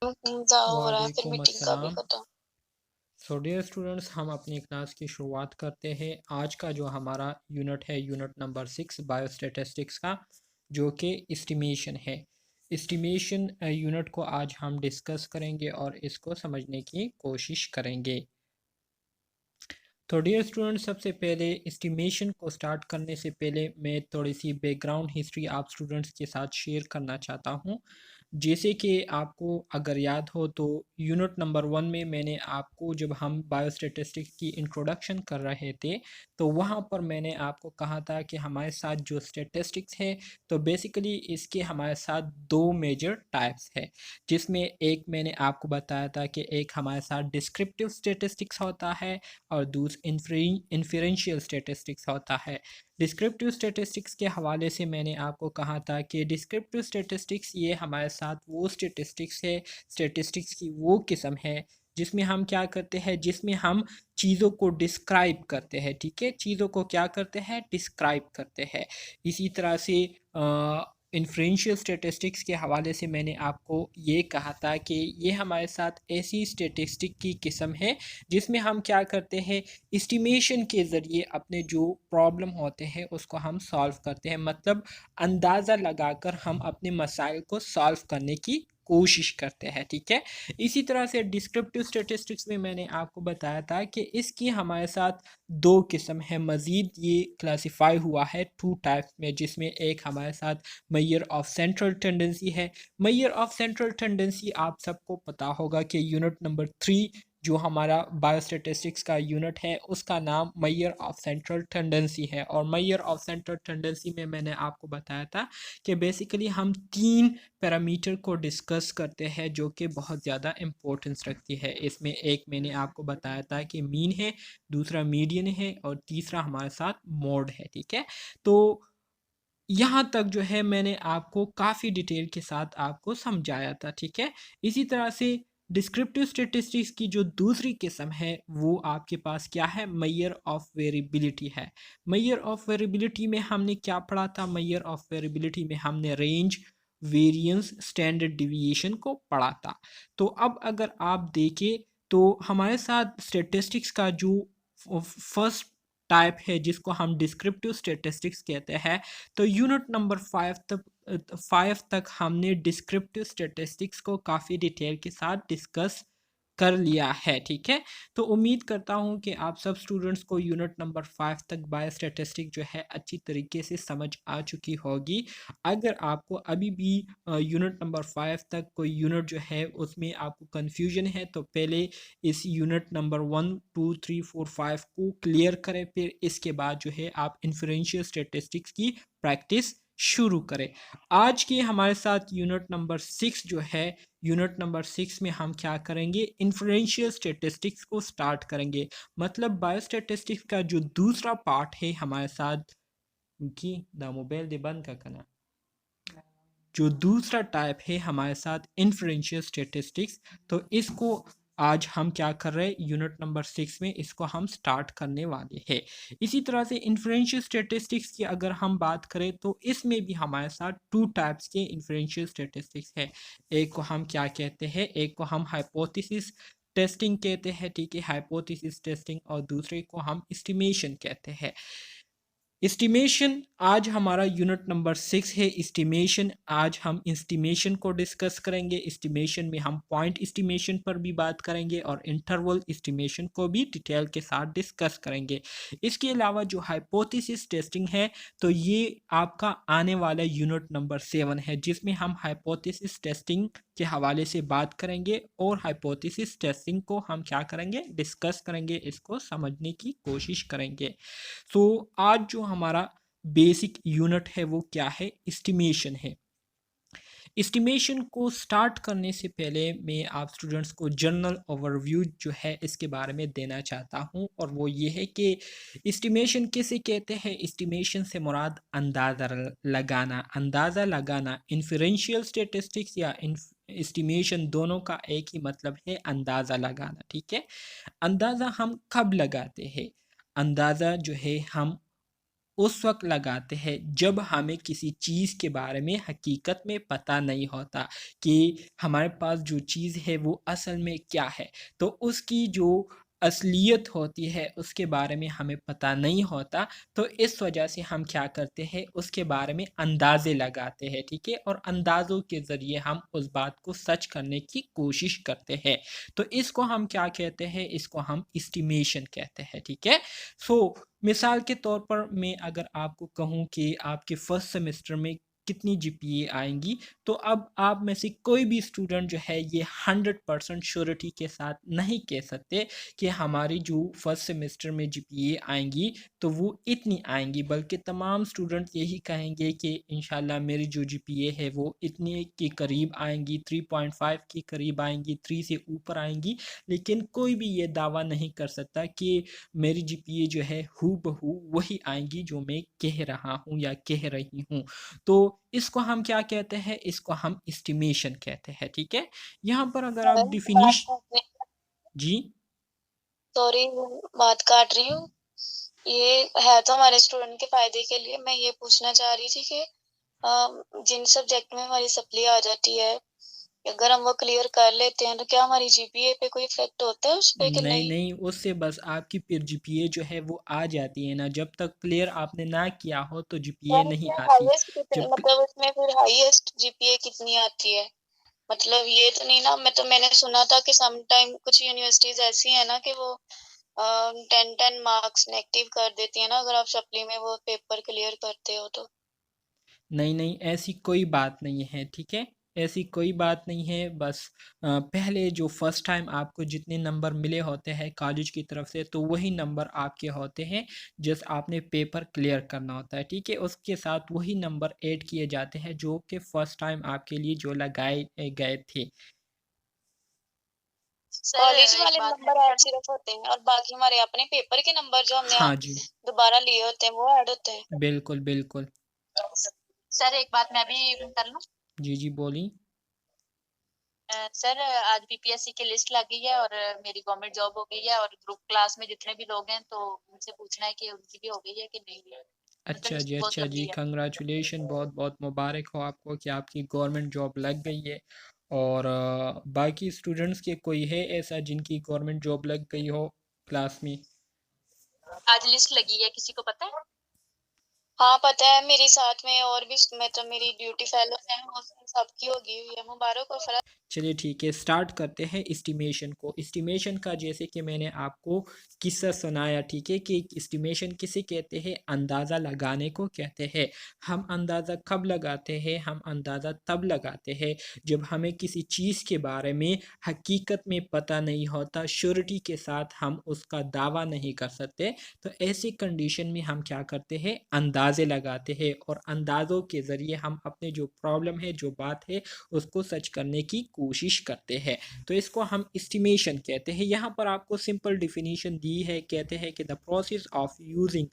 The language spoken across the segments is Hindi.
पूरा हो रहा है, फिर वालेकुम मीटिंग का भी अस्सलाम। खत्म। सो डियर स्टूडेंट्स, हम अपनी क्लास की शुरुआत करते हैं। आज का जो हमारा यूनिट है, यूनिट नंबर 6 बायोस्टैटिस्टिक्स का, जो कि एस्टिमेशन है। एस्टिमेशन यूनिट को आज हम डिस्कस करेंगे और इसको समझने की कोशिश करेंगे। तो डियर स्टूडेंट, सबसे पहले एस्टिमेशन को स्टार्ट करने से पहले मैं थोड़ी सी बैकग्राउंड हिस्ट्री आप स्टूडेंट्स के साथ शेयर करना चाहता हूँ। जैसे कि आपको अगर याद हो तो यूनिट नंबर 1 में मैंने आपको, जब हम बायोस्टैटिस्टिक्स की इंट्रोडक्शन कर रहे थे, तो वहाँ पर मैंने आपको कहा था कि हमारे साथ जो स्टैटिस्टिक्स है, तो बेसिकली इसके हमारे साथ दो मेजर टाइप्स है। जिसमें एक मैंने आपको बताया था कि एक हमारे साथ डिस्क्रिप्टिव स्टैटिस्टिक्स होता है और दूसरा इन्फरेंशियल स्टैटिस्टिक्स होता है। डिस्क्रिप्टिव स्टैटिस्टिक्स के हवाले से मैंने आपको कहा था कि डिस्क्रिप्टिव स्टैटिस्टिक्स ये हमारे साथ वो स्टैटिस्टिक्स है, स्टैटिस्टिक्स की वो किस्म है जिसमें हम क्या करते हैं, जिसमें हम चीज़ों को डिस्क्राइब करते हैं। ठीक है, चीज़ों को क्या करते हैं, डिस्क्राइब करते हैं। इसी तरह से इन्फ्रेंशियल स्टैटिस्टिक्स के हवाले से मैंने आपको ये कहा था कि ये हमारे साथ ऐसी स्टैटिस्टिक की किस्म है जिसमें हम क्या करते हैं, एस्टिमेशन के ज़रिए अपने जो प्रॉब्लम होते हैं उसको हम सॉल्व करते हैं। मतलब अंदाज़ा लगाकर हम अपने मसाइल को सॉल्व करने की कोशिश करते हैं। ठीक है, इसी तरह से डिस्क्रिप्टिव स्टैटिस्टिक्स में मैंने आपको बताया था कि इसकी हमारे साथ दो किस्म है। मज़ीद ये क्लासीफाई हुआ है टू टाइप्स में, जिसमें एक हमारे साथ मेजर ऑफ सेंट्रल टेंडेंसी है। मेजर ऑफ सेंट्रल टेंडेंसी आप सबको पता होगा कि यूनिट नंबर 3 जो हमारा बायोस्टैटिस्टिक्स का यूनिट है, उसका नाम मेजर ऑफ सेंट्रल टेंडेंसी है। और मेजर ऑफ सेंट्रल टेंडेंसी में मैंने आपको बताया था कि बेसिकली हम तीन पैरामीटर को डिस्कस करते हैं जो कि बहुत ज़्यादा इम्पोर्टेंस रखती है। इसमें एक मैंने आपको बताया था कि मीन है, दूसरा मीडियन है और तीसरा हमारे साथ मोड है। ठीक है, तो यहाँ तक जो है मैंने आपको काफ़ी डिटेल के साथ आपको समझाया था। ठीक है, इसी तरह से डिस्क्रिप्टिव स्टैटिस्टिक्स की जो दूसरी किस्म है वो आपके पास क्या है, मेजर ऑफ वेरिएबिलिटी है। मेजर ऑफ वेरिएबिलिटी में हमने क्या पढ़ा था, मेजर ऑफ वेरिएबिलिटी में हमने रेंज, वेरिएंस, स्टैंडर्ड डिविएशन को पढ़ा था। तो अब अगर आप देखें तो हमारे साथ स्टैटिस्टिक्स का जो फर्स्ट टाइप है जिसको हम डिस्क्रिप्टिव स्टैटिस्टिक्स कहते हैं, तो यूनिट नंबर 5 तक हमने डिस्क्रिप्टिव स्टैटिस्टिक्स को काफ़ी डिटेल के साथ डिस्कस कर लिया है। ठीक है, तो उम्मीद करता हूँ कि आप सब स्टूडेंट्स को यूनिट नंबर 5 तक बायोस्टैटिस्टिक जो है अच्छी तरीके से समझ आ चुकी होगी। अगर आपको अभी भी यूनिट नंबर 5 तक कोई यूनिट जो है उसमें आपको कन्फ्यूजन है, तो पहले इस यूनिट नंबर 1 2 3 4 5 को क्लियर करें, फिर इसके बाद जो है आप इन्फरेंशियल स्टैटिस्टिक्स की प्रैक्टिस शुरू करें। आज के हमारे साथ यूनिट नंबर 6 जो है, यूनिट नंबर 6 में हम क्या करेंगे, इन्फ्लुएंशियल स्टैटिस्टिक्स को स्टार्ट करेंगे। मतलब बायोस्टैटिस्टिक्स का जो दूसरा पार्ट है हमारे साथ की द मोबाइल दे बंद का करना, जो दूसरा टाइप है हमारे साथ इन्फ्लुएंशियल स्टैटिस्टिक्स, तो इसको आज हम क्या कर रहे हैं, यूनिट नंबर 6 में इसको हम स्टार्ट करने वाले हैं। इसी तरह से इन्फ्लुएंशियल स्टैटिस्टिक्स की अगर हम बात करें तो इसमें भी हमारे साथ टू टाइप्स के इन्फ्लुएंशियल स्टैटिस्टिक्स है। एक को हम क्या कहते हैं, एक को हम हाइपोथेसिस टेस्टिंग कहते हैं। ठीक है, हाइपोथेसिस टेस्टिंग, और दूसरे को हम एस्टिमेशन कहते हैं। एस्टिमेशन आज हमारा यूनिट नंबर 6 है। एस्टिमेशन, आज हम एस्टिमेशन को डिस्कस करेंगे। एस्टिमेशन में हम पॉइंट एस्टिमेशन पर भी बात करेंगे और इंटरवल एस्टिमेशन को भी डिटेल के साथ डिस्कस करेंगे। इसके अलावा जो हाइपोथेसिस टेस्टिंग है, तो ये आपका आने वाला यूनिट नंबर 7 है जिसमें हम हाइपोथेसिस टेस्टिंग के हवाले से बात करेंगे और हाइपोथेसिस टेस्टिंग को हम क्या करेंगे, डिस्कस करेंगे, इसको समझने की कोशिश करेंगे। सो आज जो हमारा बेसिक यूनिट है वो क्या है, एस्टिमेशन है। एस्टिमेशन को स्टार्ट करने से पहले मैं आप स्टूडेंट्स को जनरल ओवरव्यू जो है इसके बारे में देना चाहता हूँ, और वो ये है कि एस्टिमेशन किसे कहते हैं। एस्टिमेशन से मुराद अंदाज़ा लगाना, अंदाज़ा लगाना। इन्फरेंशियल स्टैटिस्टिक्स या एस्टिमेशन दोनों का एक ही मतलब है, अंदाज़ा लगाना। ठीक है, अंदाज़ा हम कब लगाते हैं, अंदाज़ा जो है हम उस वक्त लगाते हैं जब हमें किसी चीज़ के बारे में हकीकत में पता नहीं होता कि हमारे पास जो चीज़ है वो असल में क्या है। तो उसकी जो असलियत होती है उसके बारे में हमें पता नहीं होता, तो इस वजह से हम क्या करते हैं, उसके बारे में अंदाज़े लगाते हैं, ठीक है? और अंदाज़ों के ज़रिए हम उस बात को सच करने की कोशिश करते हैं। तो इसको हम क्या कहते हैं? इसको हम एस्टिमेशन कहते हैं, ठीक है? सो मिसाल के तौर पर मैं अगर आपको कहूँ कि आपके फर्स्ट सेमेस्टर में कितनी जीपीए आएँगी, तो अब आप में से कोई भी स्टूडेंट जो है ये 100% श्योरिटी के साथ नहीं कह सकते कि हमारी जो फर्स्ट सेमेस्टर में जीपीए आएँगी तो वो इतनी आएँगी, बल्कि तमाम स्टूडेंट यही कहेंगे कि इंशाल्लाह मेरी जो जीपीए है वो इतने के करीब आएँगी, 3.5 के करीब आएँगी, 3 से ऊपर आएँगी। लेकिन कोई भी ये दावा नहीं कर सकता कि मेरी जीपीए जो है हूबहू वही आएँगी जो मैं कह रहा हूँ या कह रही हूँ। तो इसको हम क्या कहते हैं? इसको हम एस्टिमेशन कहते हैं, ठीक है? यहाँ पर अगर आप सर, बात डिफिनिश काट रही जी। सॉरी, बात काट रही हूँ। ये है तो हमारे स्टूडेंट के फ़ायदे के लिए। मैं ये पूछना चाह रही थी कि जिन सब्जेक्ट में हमारी सप्ली आ जाती है, अगर हम वो क्लियर कर लेते हैं, तो क्या हमारी जीपीए पे कोई इफ़ेक्ट होता है उसपे कि नहीं, नहीं? नहीं, उससे बस आपकी फिर जीपीए जो है वो आ जाती है ना, जब तक क्लियर आपने ना किया हो तो जीपीए सर, नहीं इसमें आती। हाईएस्ट कितनी, जब क मतलब इसमें फिर हाईएस्ट जीपीए कितनी आती है? मतलब ये तो नहीं ना, मैंने सुना था कि सम टाइम कुछ यूनिवर्सिटीज़ ऐसी हैं ना कि वो 10-10 मार्क्स नेगेटिव कर देती है ना, अगर आप सप्ली में वो पेपर क्लियर करते हो तो। नहीं, नहीं, ऐसी कोई बात नहीं है, ठीक है? ऐसी कोई बात नहीं है, बस पहले जो फर्स्ट टाइम आपको जितने नंबर मिले होते हैं कॉलेज की तरफ से, तो वही नंबर आपके होते हैं, जिस आपने पेपर क्लियर करना होता है, ठीक है? उसके साथ वही नंबर ऐड किए जाते हैं जो कि फर्स्ट टाइम आपके लिए जो लगाए गए थे। सर, कॉलेज वाले नंबर ऐड सिर्फ होते हैं और बाकी हमारे अपने पेपर के नंबर जो हमने हाँ जी, दोबारा लिए होते हैं वो ऐड होते हैं। बिल्कुल, बिल्कुल। सर, एक बात मैं भी कर लूं? जी, जी, बोलिए। सर, आज बीपीएससी की लिस्ट लग गई है और मेरी गवर्नमेंट जॉब हो गई है, और ग्रुप क्लास में जितने भी लोग हैं तो उनसे पूछना है कि उनकी भी हो गई है कि नहीं हुई है। मतलब अच्छा जी, लिस्ट बहुत अच्छा जी, लंबी है। कंग्रेचुलेशन, बहुत-बहुत मुबारक हो आपको कि आपकी गवर्नमेंट जॉब लग गई है। और बाकी स्टूडेंट्स के कोई है ऐसा जिनकी गवर्नमेंट जॉब लग गई हो क्लास में? आज लिस्ट लगी है, किसी को पता है? हाँ, पता है। मेरे साथ में और भी मतलब मेरी ड्यूटी फेलोज हैं, वो सबकी होगी हुई है। मुबारक हो फरा। चलिए ठीक है, स्टार्ट करते हैं एस्टिमेशन को। एस्टिमेशन का जैसे कि मैंने आपको किस्सा सुनाया, ठीक है, कि एस्टिमेशन किसे कहते हैं? अंदाज़ा लगाने को कहते हैं। हम अंदाज़ा कब लगाते हैं? हम अंदाज़ा तब लगाते हैं जब हमें किसी चीज़ के बारे में हकीकत में पता नहीं होता, श्योरिटी के साथ हम उसका दावा नहीं कर सकते। तो ऐसी कंडीशन में हम क्या करते हैं? अंदाज़े लगाते हैं, और अंदाज़ों के ज़रिए हम अपने जो प्रॉब्लम है, जो बात है, उसको सच करने की कोशिश करते हैं। तो इसको हम एस्टिमेशन कहते हैं। यहाँ पर आपको सिंपल डिफिनीशन दी है, कहते हैं कि the process of using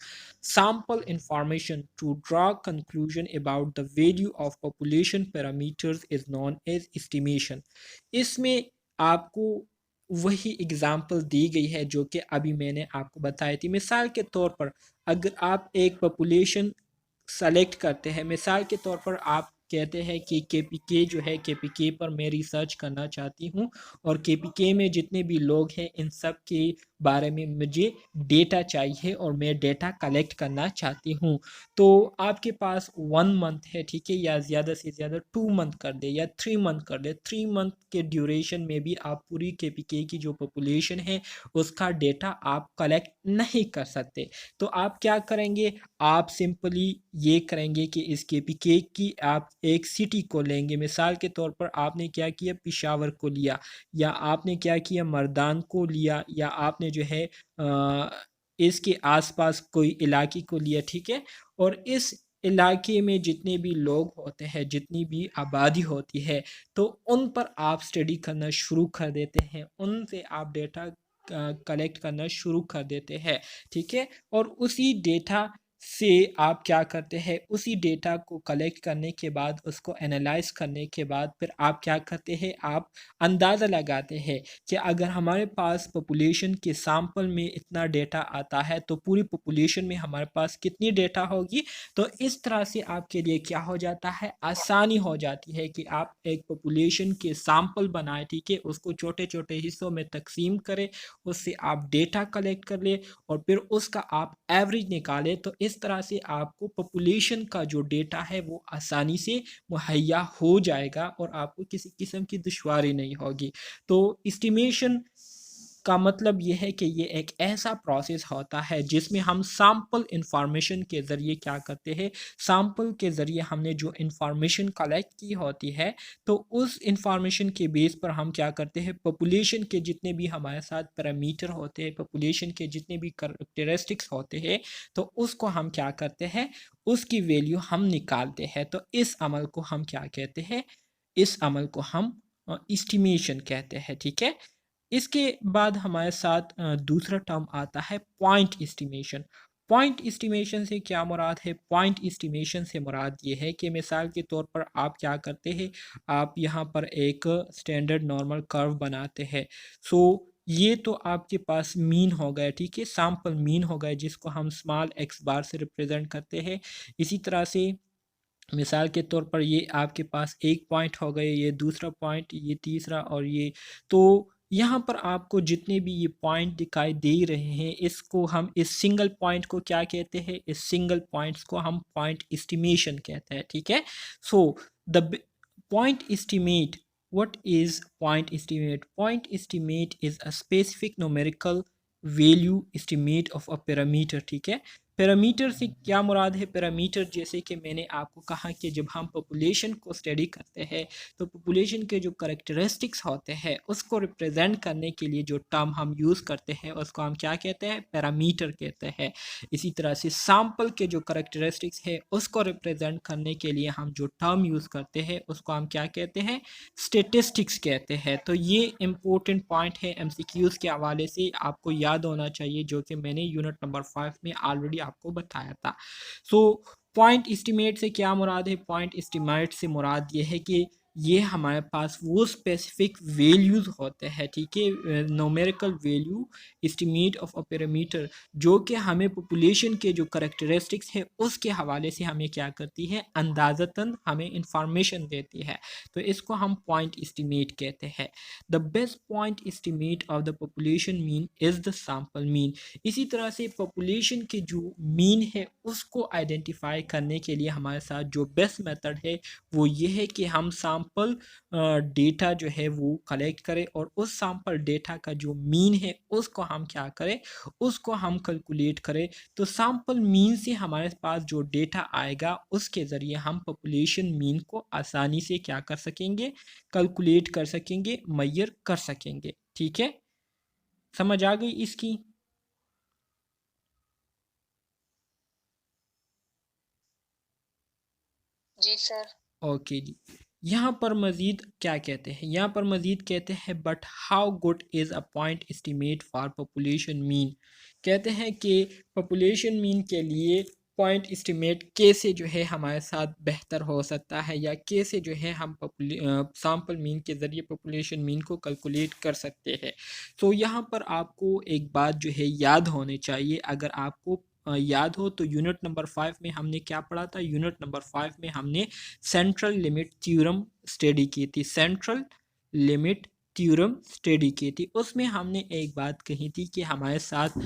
sample information to draw conclusion about the value of population parameters is known as estimation. इसमें आपको वही एग्जाम्पल दी गई है जो कि अभी मैंने आपको बताई थी। मिसाल के तौर पर अगर आप एक पॉपुलेशन सेलेक्ट करते हैं, मिसाल के तौर पर आप कहते हैं कि केपीके जो है, केपीके पर मैं रिसर्च करना चाहती हूँ, और केपीके में जितने भी लोग हैं इन सब के बारे में मुझे डेटा चाहिए और मैं डेटा कलेक्ट करना चाहती हूँ। तो आपके पास 1 मंथ है, ठीक है, या ज़्यादा से ज़्यादा 2 मंथ कर दे या 3 मंथ कर दे। 3 मंथ के ड्यूरेशन में भी आप पूरी केपीके की जो पॉपुलेशन है उसका डेटा आप कलेक्ट नहीं कर सकते। तो आप क्या करेंगे? आप सिंपली ये करेंगे कि इस केपीके की आप एक सिटी को लेंगे। मिसाल के तौर पर आपने क्या किया? पेशावर को लिया, या आपने क्या किया? मर्दान को लिया, या आपने जो है इसके आसपास कोई इलाके को लिया, ठीक है? और इस इलाके में जितने भी लोग होते हैं, जितनी भी आबादी होती है, तो उन पर आप स्टडी करना शुरू कर देते हैं, उनसे आप डेटा कलेक्ट करना शुरू कर देते हैं, ठीक है? और उसी डेटा से आप क्या करते हैं, उसी डेटा को कलेक्ट करने के बाद, उसको एनालाइज करने के बाद फिर आप क्या करते हैं, आप अंदाज़ा लगाते हैं कि अगर हमारे पास पॉपुलेशन के सैंपल में इतना डेटा आता है तो पूरी पॉपुलेशन में हमारे पास कितनी डेटा होगी। तो इस तरह से आपके लिए क्या हो जाता है, आसानी हो जाती है कि आप एक पॉपुलेशन के सैंपल बनाए, ठीक है, उसको छोटे छोटे हिस्सों में तकसीम करें, उससे आप डेटा कलेक्ट कर ले और फिर उसका आप एवरेज निकालें। तो इस तरह से आपको पॉपुलेशन का जो डेटा है वो आसानी से मुहैया हो जाएगा और आपको किसी किस्म की दुश्वारी नहीं होगी। तो एस्टिमेशन का मतलब ये है कि ये एक ऐसा प्रोसेस होता है जिसमें हम सैंपल इंफॉर्मेशन के ज़रिए क्या करते हैं, सैंपल के ज़रिए हमने जो इंफॉर्मेशन कलेक्ट की होती है, तो उस इंफॉर्मेशन के बेस पर हम क्या करते हैं, पॉपुलेशन के जितने भी हमारे साथ पैरामीटर होते हैं, पॉपुलेशन के जितने भी करैक्टरिस्टिक्स होते हैं, तो उसको हम क्या करते हैं, उसकी वैल्यू हम निकालते हैं। तो इस अमल को हम क्या कहते हैं, इस अमल को हम एस्टिमेशन कहते हैं, ठीक है। इसके बाद हमारे साथ दूसरा टर्म आता है पॉइंट एस्टिमेशन। पॉइंट एस्टिमेशन से क्या मुराद है, पॉइंट एस्टिमेशन से मुराद ये है कि मिसाल के तौर पर आप क्या करते हैं, आप यहाँ पर एक स्टैंडर्ड नॉर्मल कर्व बनाते हैं। सो ये तो आपके पास मीन हो गया, ठीक है, सैंपल मीन हो गया जिसको हम स्मॉल एक्स बार से रिप्रेजेंट करते हैं। इसी तरह से मिसाल के तौर पर ये आपके पास एक पॉइंट हो गए, ये दूसरा पॉइंट, ये तीसरा और ये। तो यहाँ पर आपको जितने भी ये पॉइंट दिखाई दे रहे हैं, इसको हम, इस सिंगल पॉइंट को क्या कहते हैं, इस सिंगल पॉइंट्स को हम पॉइंट एस्टिमेशन कहते हैं, ठीक है। So the point estimate, what is point estimate? Point estimate is a specific numerical value estimate of a parameter, ठीक है। पैरामीटर से क्या मुराद है, पैरामीटर जैसे कि मैंने आपको कहा कि जब हम पॉपुलेशन को स्टडी करते हैं तो पॉपुलेशन के जो करेक्टरिस्टिक्स होते हैं उसको रिप्रेजेंट करने के लिए जो टर्म हम यूज़ करते हैं उसको हम क्या कहते हैं, पैरामीटर कहते हैं। इसी तरह से सैंपल के जो करेक्टरिस्टिक्स है उसको रिप्रेजेंट करने के लिए हम जो टर्म यूज़ करते हैं उसको हम क्या कहते हैं, स्टेटिस्टिक्स कहते हैं। तो ये इम्पोर्टेंट पॉइंट है, एमसीक्यूज़ के हवाले से आपको याद होना चाहिए, जो कि मैंने यूनिट नंबर 5 में ऑलरेडी आपको बताया था। सो पॉइंट एस्टिमेट से क्या मुराद है, पॉइंट एस्टिमेट से मुराद ये है कि ये हमारे पास वो स्पेसिफिक वैल्यूज़ होते हैं, ठीक है, numerical value estimate of a parameter, जो कि हमें पॉपुलेशन के जो करेक्टरिस्टिक्स है उसके हवाले से हमें क्या करती है, अंदाज़तन हमें इंफॉर्मेशन देती है। तो इसको हम पॉइंट एस्टिमेट कहते हैं। The best point estimate of the population mean is the sample mean. इसी तरह से पॉपुलेशन के जो मीन है उसको आइडेंटिफाई करने के लिए हमारे साथ जो बेस्ट मेथड है वो ये है कि हम सैंपल डेटा जो है वो कलेक्ट करें और उस सैंपल डेटा का जो मीन है उसको हम क्या करें, उसको हम कैलकुलेट करें। तो सैंपल मीन से हमारे पास जो डेटा आएगा उसके ज़रिए हम पॉपुलेशन मीन को आसानी से क्या कर सकेंगे, कैलकुलेट कर सकेंगे, मेजर कर सकेंगे, ठीक है। समझ आ गई इसकी? जी सर। ओके जी। यहाँ पर मज़ीद क्या कहते हैं, यहाँ पर मज़ीद कहते हैं but how good is a point estimate for population mean. कहते हैं कि पॉपुलेशन मीन के लिए पॉइंट एस्टिमेट कैसे जो है हमारे साथ बेहतर हो सकता है, या कैसे जो है हम सैंपल मीन के ज़रिए पॉपुलेशन मीन को कैलकुलेट कर सकते हैं। तो यहाँ पर आपको एक बात जो है याद होनी चाहिए, अगर आपको याद हो तो यूनिट नंबर 5 में हमने क्या पढ़ा था, यूनिट नंबर 5 में हमने सेंट्रल लिमिट थ्योरम स्टडी की थी, सेंट्रल लिमिट थ्योरम स्टडी की थी। उसमें हमने एक बात कही थी कि हमारे साथ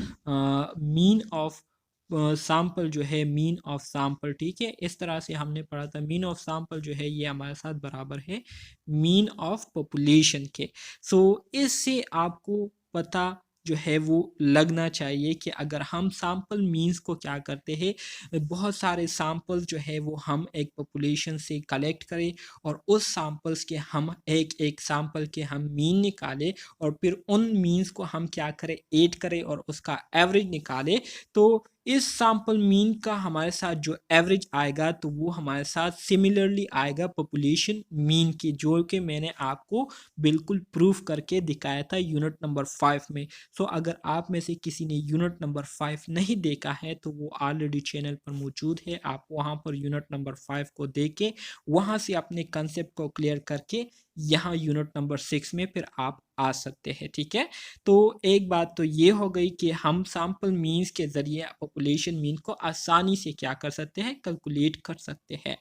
मीन ऑफ सैंपल जो है, मीन ऑफ सैंपल, ठीक है, इस तरह से हमने पढ़ा था, मीन ऑफ सैंपल जो है ये हमारे साथ बराबर है मीन ऑफ पॉपुलेशन के। सो इससे आपको पता जो है वो लगना चाहिए कि अगर हम सैंपल मीन्स को क्या करते हैं, बहुत सारे सैंपल्स जो है वो हम एक पॉपुलेशन से कलेक्ट करें और उस सैंपल्स के हम एक एक सैंपल के हम मीन निकालें और फिर उन मीन्स को हम क्या करें, ऐड करें और उसका एवरेज निकालें। तो इस सैंपल मीन का हमारे साथ जो एवरेज आएगा तो वो हमारे साथ सिमिलरली आएगा पॉपुलेशन मीन की, जो कि मैंने आपको बिल्कुल प्रूफ करके दिखाया था यूनिट नंबर 5 में। सो अगर आप में से किसी ने यूनिट नंबर 5 नहीं देखा है तो वो ऑलरेडी चैनल पर मौजूद है, आप वहाँ पर यूनिट नंबर 5 को देख के वहाँ से अपने कंसेप्ट को क्लियर करके यहाँ यूनिट नंबर 6 में फिर आप आ सकते हैं। ठीक है, तो एक बात तो ये हो गई कि हम सैंपल मीन्स के ज़रिए पॉपुलेशन मीन को आसानी से क्या कर सकते हैं, कैलकुलेट कर सकते हैं।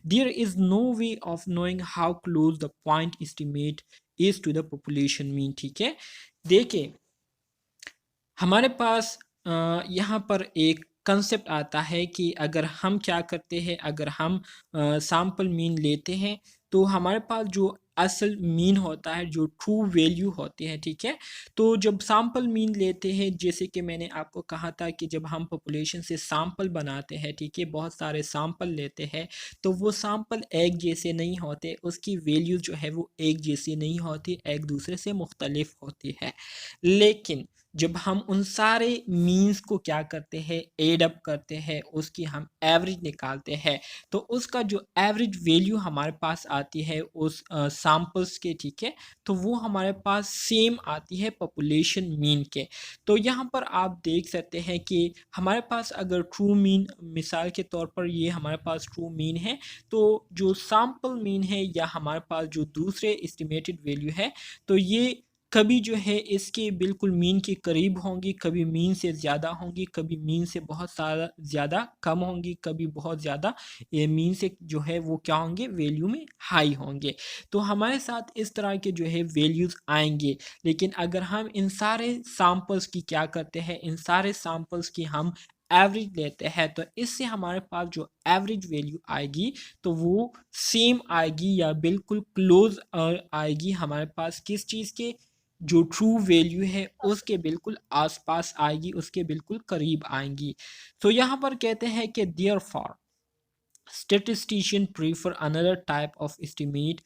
There is no way of knowing how close the point estimate is to the population mean. ठीक है, देखिए हमारे पास यहाँ पर एक कंसेप्ट आता है कि अगर हम क्या करते हैं, अगर हम सैंपल मीन लेते हैं तो हमारे पास जो असल मीन होता है, जो ट्रू वैल्यू होती है, ठीक है, तो जब सैंपल मीन लेते हैं, जैसे कि मैंने आपको कहा था कि जब हम पॉपुलेशन से सैंपल बनाते हैं, ठीक है, बहुत सारे सैंपल लेते हैं तो वो सैंपल एक जैसे नहीं होते, उसकी वैल्यू जो है वो एक जैसी नहीं होती, एक दूसरे से मुख्तलिफ होती है। लेकिन जब हम उन सारे मीन्स को क्या करते हैं, एड अप करते हैं, उसकी हम एवरेज निकालते हैं, तो उसका जो एवरेज वैल्यू हमारे पास आती है उस सैंपल्स के, ठीक है, तो वो हमारे पास सेम आती है पॉपुलेशन मीन के। तो यहाँ पर आप देख सकते हैं कि हमारे पास अगर ट्रू मीन, मिसाल के तौर पर ये हमारे पास ट्रू मीन है, तो जो सैंपल मीन है या हमारे पास जो दूसरे एस्टिमेटेड वैल्यू है, तो ये कभी जो है इसके बिल्कुल मीन के करीब होंगी, कभी मीन से ज़्यादा होंगी, कभी मीन से बहुत सारा ज़्यादा कम होंगी, कभी बहुत ज़्यादा ये मीन से जो है वो क्या होंगे, वैल्यू में हाई होंगे। तो हमारे साथ इस तरह के जो है वैल्यूज़ आएंगे। लेकिन अगर हम इन सारे सैंपल्स की क्या करते हैं, इन सारे सैंपल्स की हम एवरेज लेते हैं, तो इससे हमारे पास जो एवरेज वैल्यू आएगी तो वो सेम आएगी या बिल्कुल क्लोज आएगी हमारे पास किस चीज़ के, जो ट्रू वैल्यू है उसके बिल्कुल आसपास आएगी, उसके बिल्कुल करीब आएंगी। तो यहाँ पर कहते हैं कि therefore statistician prefer another type of estimate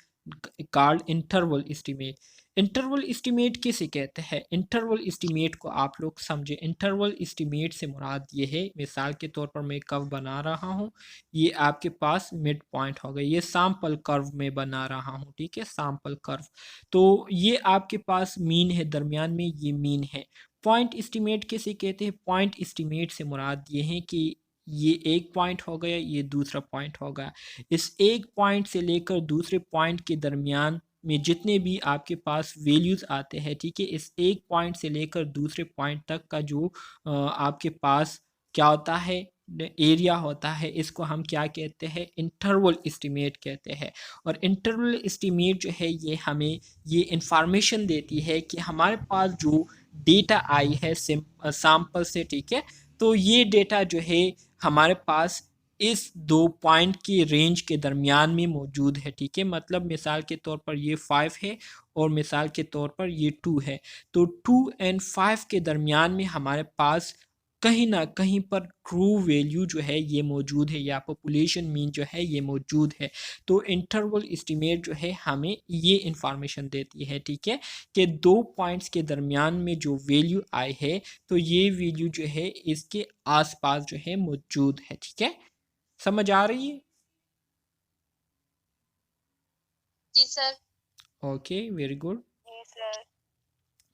called interval estimate। Interval estimate किसे कहते हैं, इंटरवल एस्टिमेट को आप लोग समझे। इंटरवल एस्टिमेट से मुराद ये है, मिसाल के तौर पर मैं कर्व बना रहा हूँ, ये आपके पास मिड पॉइंट हो गया, ये सैंपल कर्व में बना रहा हूँ, ठीक है, सैंपल कर्व, तो ये आपके पास मीन है, दरमियान में ये मीन है। पॉइंट एस्टिमेट किसे कहते हैं, पॉइंट एस्टिमेट से मुराद ये है कि ये एक पॉइंट हो गया, ये दूसरा पॉइंट हो गया, इस एक पॉइंट से लेकर दूसरे पॉइंट के दरमियान में जितने भी आपके पास वैल्यूज़ आते हैं, ठीक है, इस एक पॉइंट से लेकर दूसरे पॉइंट तक का जो आपके पास क्या होता है, एरिया होता है, इसको हम क्या कहते हैं, इंटरवल एस्टिमेट कहते हैं। और इंटरवल एस्टिमेट जो है ये हमें ये इंफॉर्मेशन देती है कि हमारे पास जो डेटा आई है सैंपल से, ठीक है, तो ये डेटा जो है हमारे पास इस दो पॉइंट की रेंज के दरमियान में मौजूद है, ठीक है, मतलब मिसाल के तौर पर ये 5 है और मिसाल के तौर पर ये 2 है, तो 2 एंड 5 के दरमियान में हमारे पास कहीं ना कहीं पर ट्रू वैल्यू जो है ये मौजूद है, या पॉपुलेशन मीन जो है ये मौजूद है। तो इंटरवल एस्टिमेट जो है हमें ये इंफॉर्मेशन देती है, ठीक है, कि दो पॉइंट्स के दरमियान में जो वैल्यू आई है तो ये वैल्यू जो है इसके आसपास जो है मौजूद है। ठीक है, समझ आ रही है? जी सर। Okay, very good. जी सर।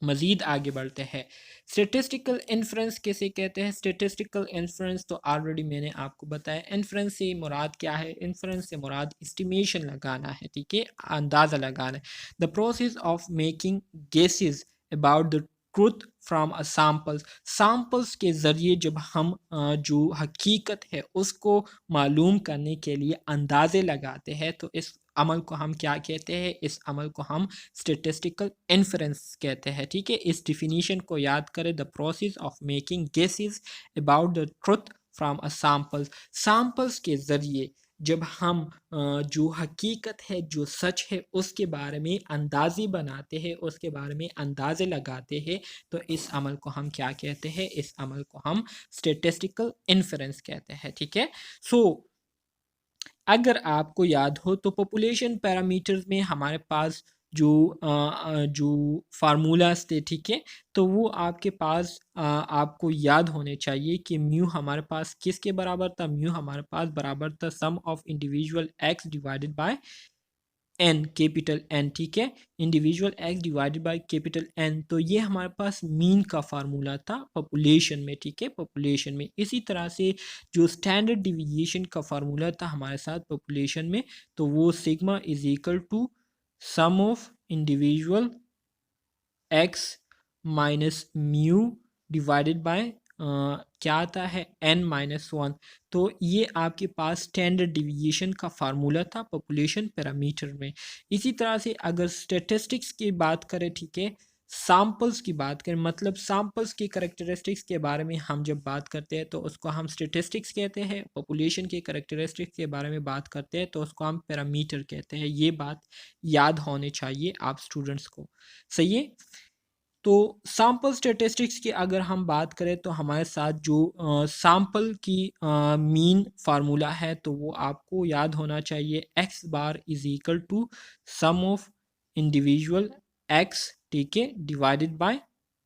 मज़ीद आगे बढ़ते हैं। स्टेटिस्टिकल इन्फ्रेंस किसे कहते हैं, स्टेटिस्टिकल इन्फ्रेंस तो ऑलरेडी मैंने आपको बताया। इन्फ्रेंस से मुराद क्या है, इन्फ्रेंस से मुराद एस्टिमेशन लगाना है, ठीक है, अंदाज़ा लगाना है। The process of making guesses about the truth from a samples, samples के ज़रिए जब हम जो हकीकत है उसको मालूम करने के लिए अंदाज़े लगाते हैं, तो इस अमल को हम क्या कहते हैं, इस अमल को हम स्टेटिस्टिकल इन्फ्रेंस कहते हैं, ठीक है। इस डिफिनीशन को याद करें, the process of making guesses about the truth from a samples, samples के ज़रिए जब हम जो हकीकत है, जो सच है, उसके बारे में अंदाज़े बनाते हैं, उसके बारे में अंदाज़े लगाते हैं, तो इस अमल को हम क्या कहते हैं, इस अमल को हम स्टेटिस्टिकल इन्फ्रेंस कहते हैं, ठीक है। सो अगर आपको याद हो तो पॉपुलेशन पैरामीटर्स में हमारे पास जो फार्मूलाज थे, ठीक है, तो वो आपके पास आपको याद होने चाहिए कि म्यू हमारे पास किसके बराबर था। म्यू हमारे पास बराबर था sum of individual x divided by n, capital N, ठीक है, individual x divided by capital N. तो ये हमारे पास मीन का फार्मूला था पॉपुलेशन में, ठीक है, पॉपुलेशन में। इसी तरह से जो स्टैंडर्ड डिविएशन का फार्मूला था हमारे साथ पॉपुलेशन में, तो वो sigma is equal to sum of individual x minus mu divided by क्या आता है n-1। तो ये आपके पास स्टैंडर्ड डिविएशन का फार्मूला था पॉपुलेशन पैरामीटर में। इसी तरह से अगर स्टैटिस्टिक्स की बात करें, ठीक है, सैंपल्स की बात करें, मतलब सैंपल्स की करेक्टरिस्टिक्स के बारे में हम जब बात करते हैं तो उसको हम स्टैटिस्टिक्स कहते हैं। पॉपुलेशन के करेक्टरिस्टिक्स के बारे में बात करते हैं तो उसको हम पैरामीटर कहते हैं। ये बात याद होनी चाहिए आप स्टूडेंट्स को, सही है। तो सैंपल स्टैटिस्टिक्स की अगर हम बात करें तो हमारे साथ जो सैंपल की मीन फार्मूला है तो वो आपको याद होना चाहिए, x bar is equal to sum of individual x, ठीक है, डिवाइडेड बाय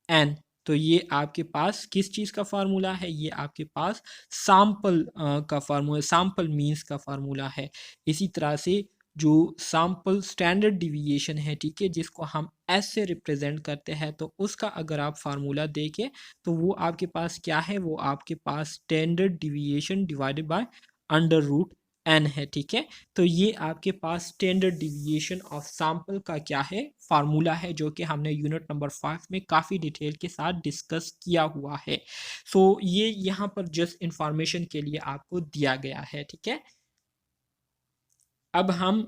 एन। तो ये आपके पास किस चीज़ का फार्मूला है, ये आपके पास सैंपल का फार्मूला, सैंपल मीन्स का फार्मूला है। इसी तरह से जो सैंपल स्टैंडर्ड डिविएशन है, ठीक है, जिसको हम एस से रिप्रेजेंट करते हैं, तो उसका अगर आप फार्मूला देखें तो वो आपके पास क्या है, वो आपके पास standard deviation divided by under root n है, ठीक है। तो ये आपके पास स्टैंडर्ड डिविएशन ऑफ सैंपल का क्या है, फार्मूला है, जो कि हमने यूनिट नंबर 5 में काफ़ी डिटेल के साथ डिस्कस किया हुआ है। सो ये यहाँ पर जस्ट इंफॉर्मेशन के लिए आपको दिया गया है, ठीक है। अब हम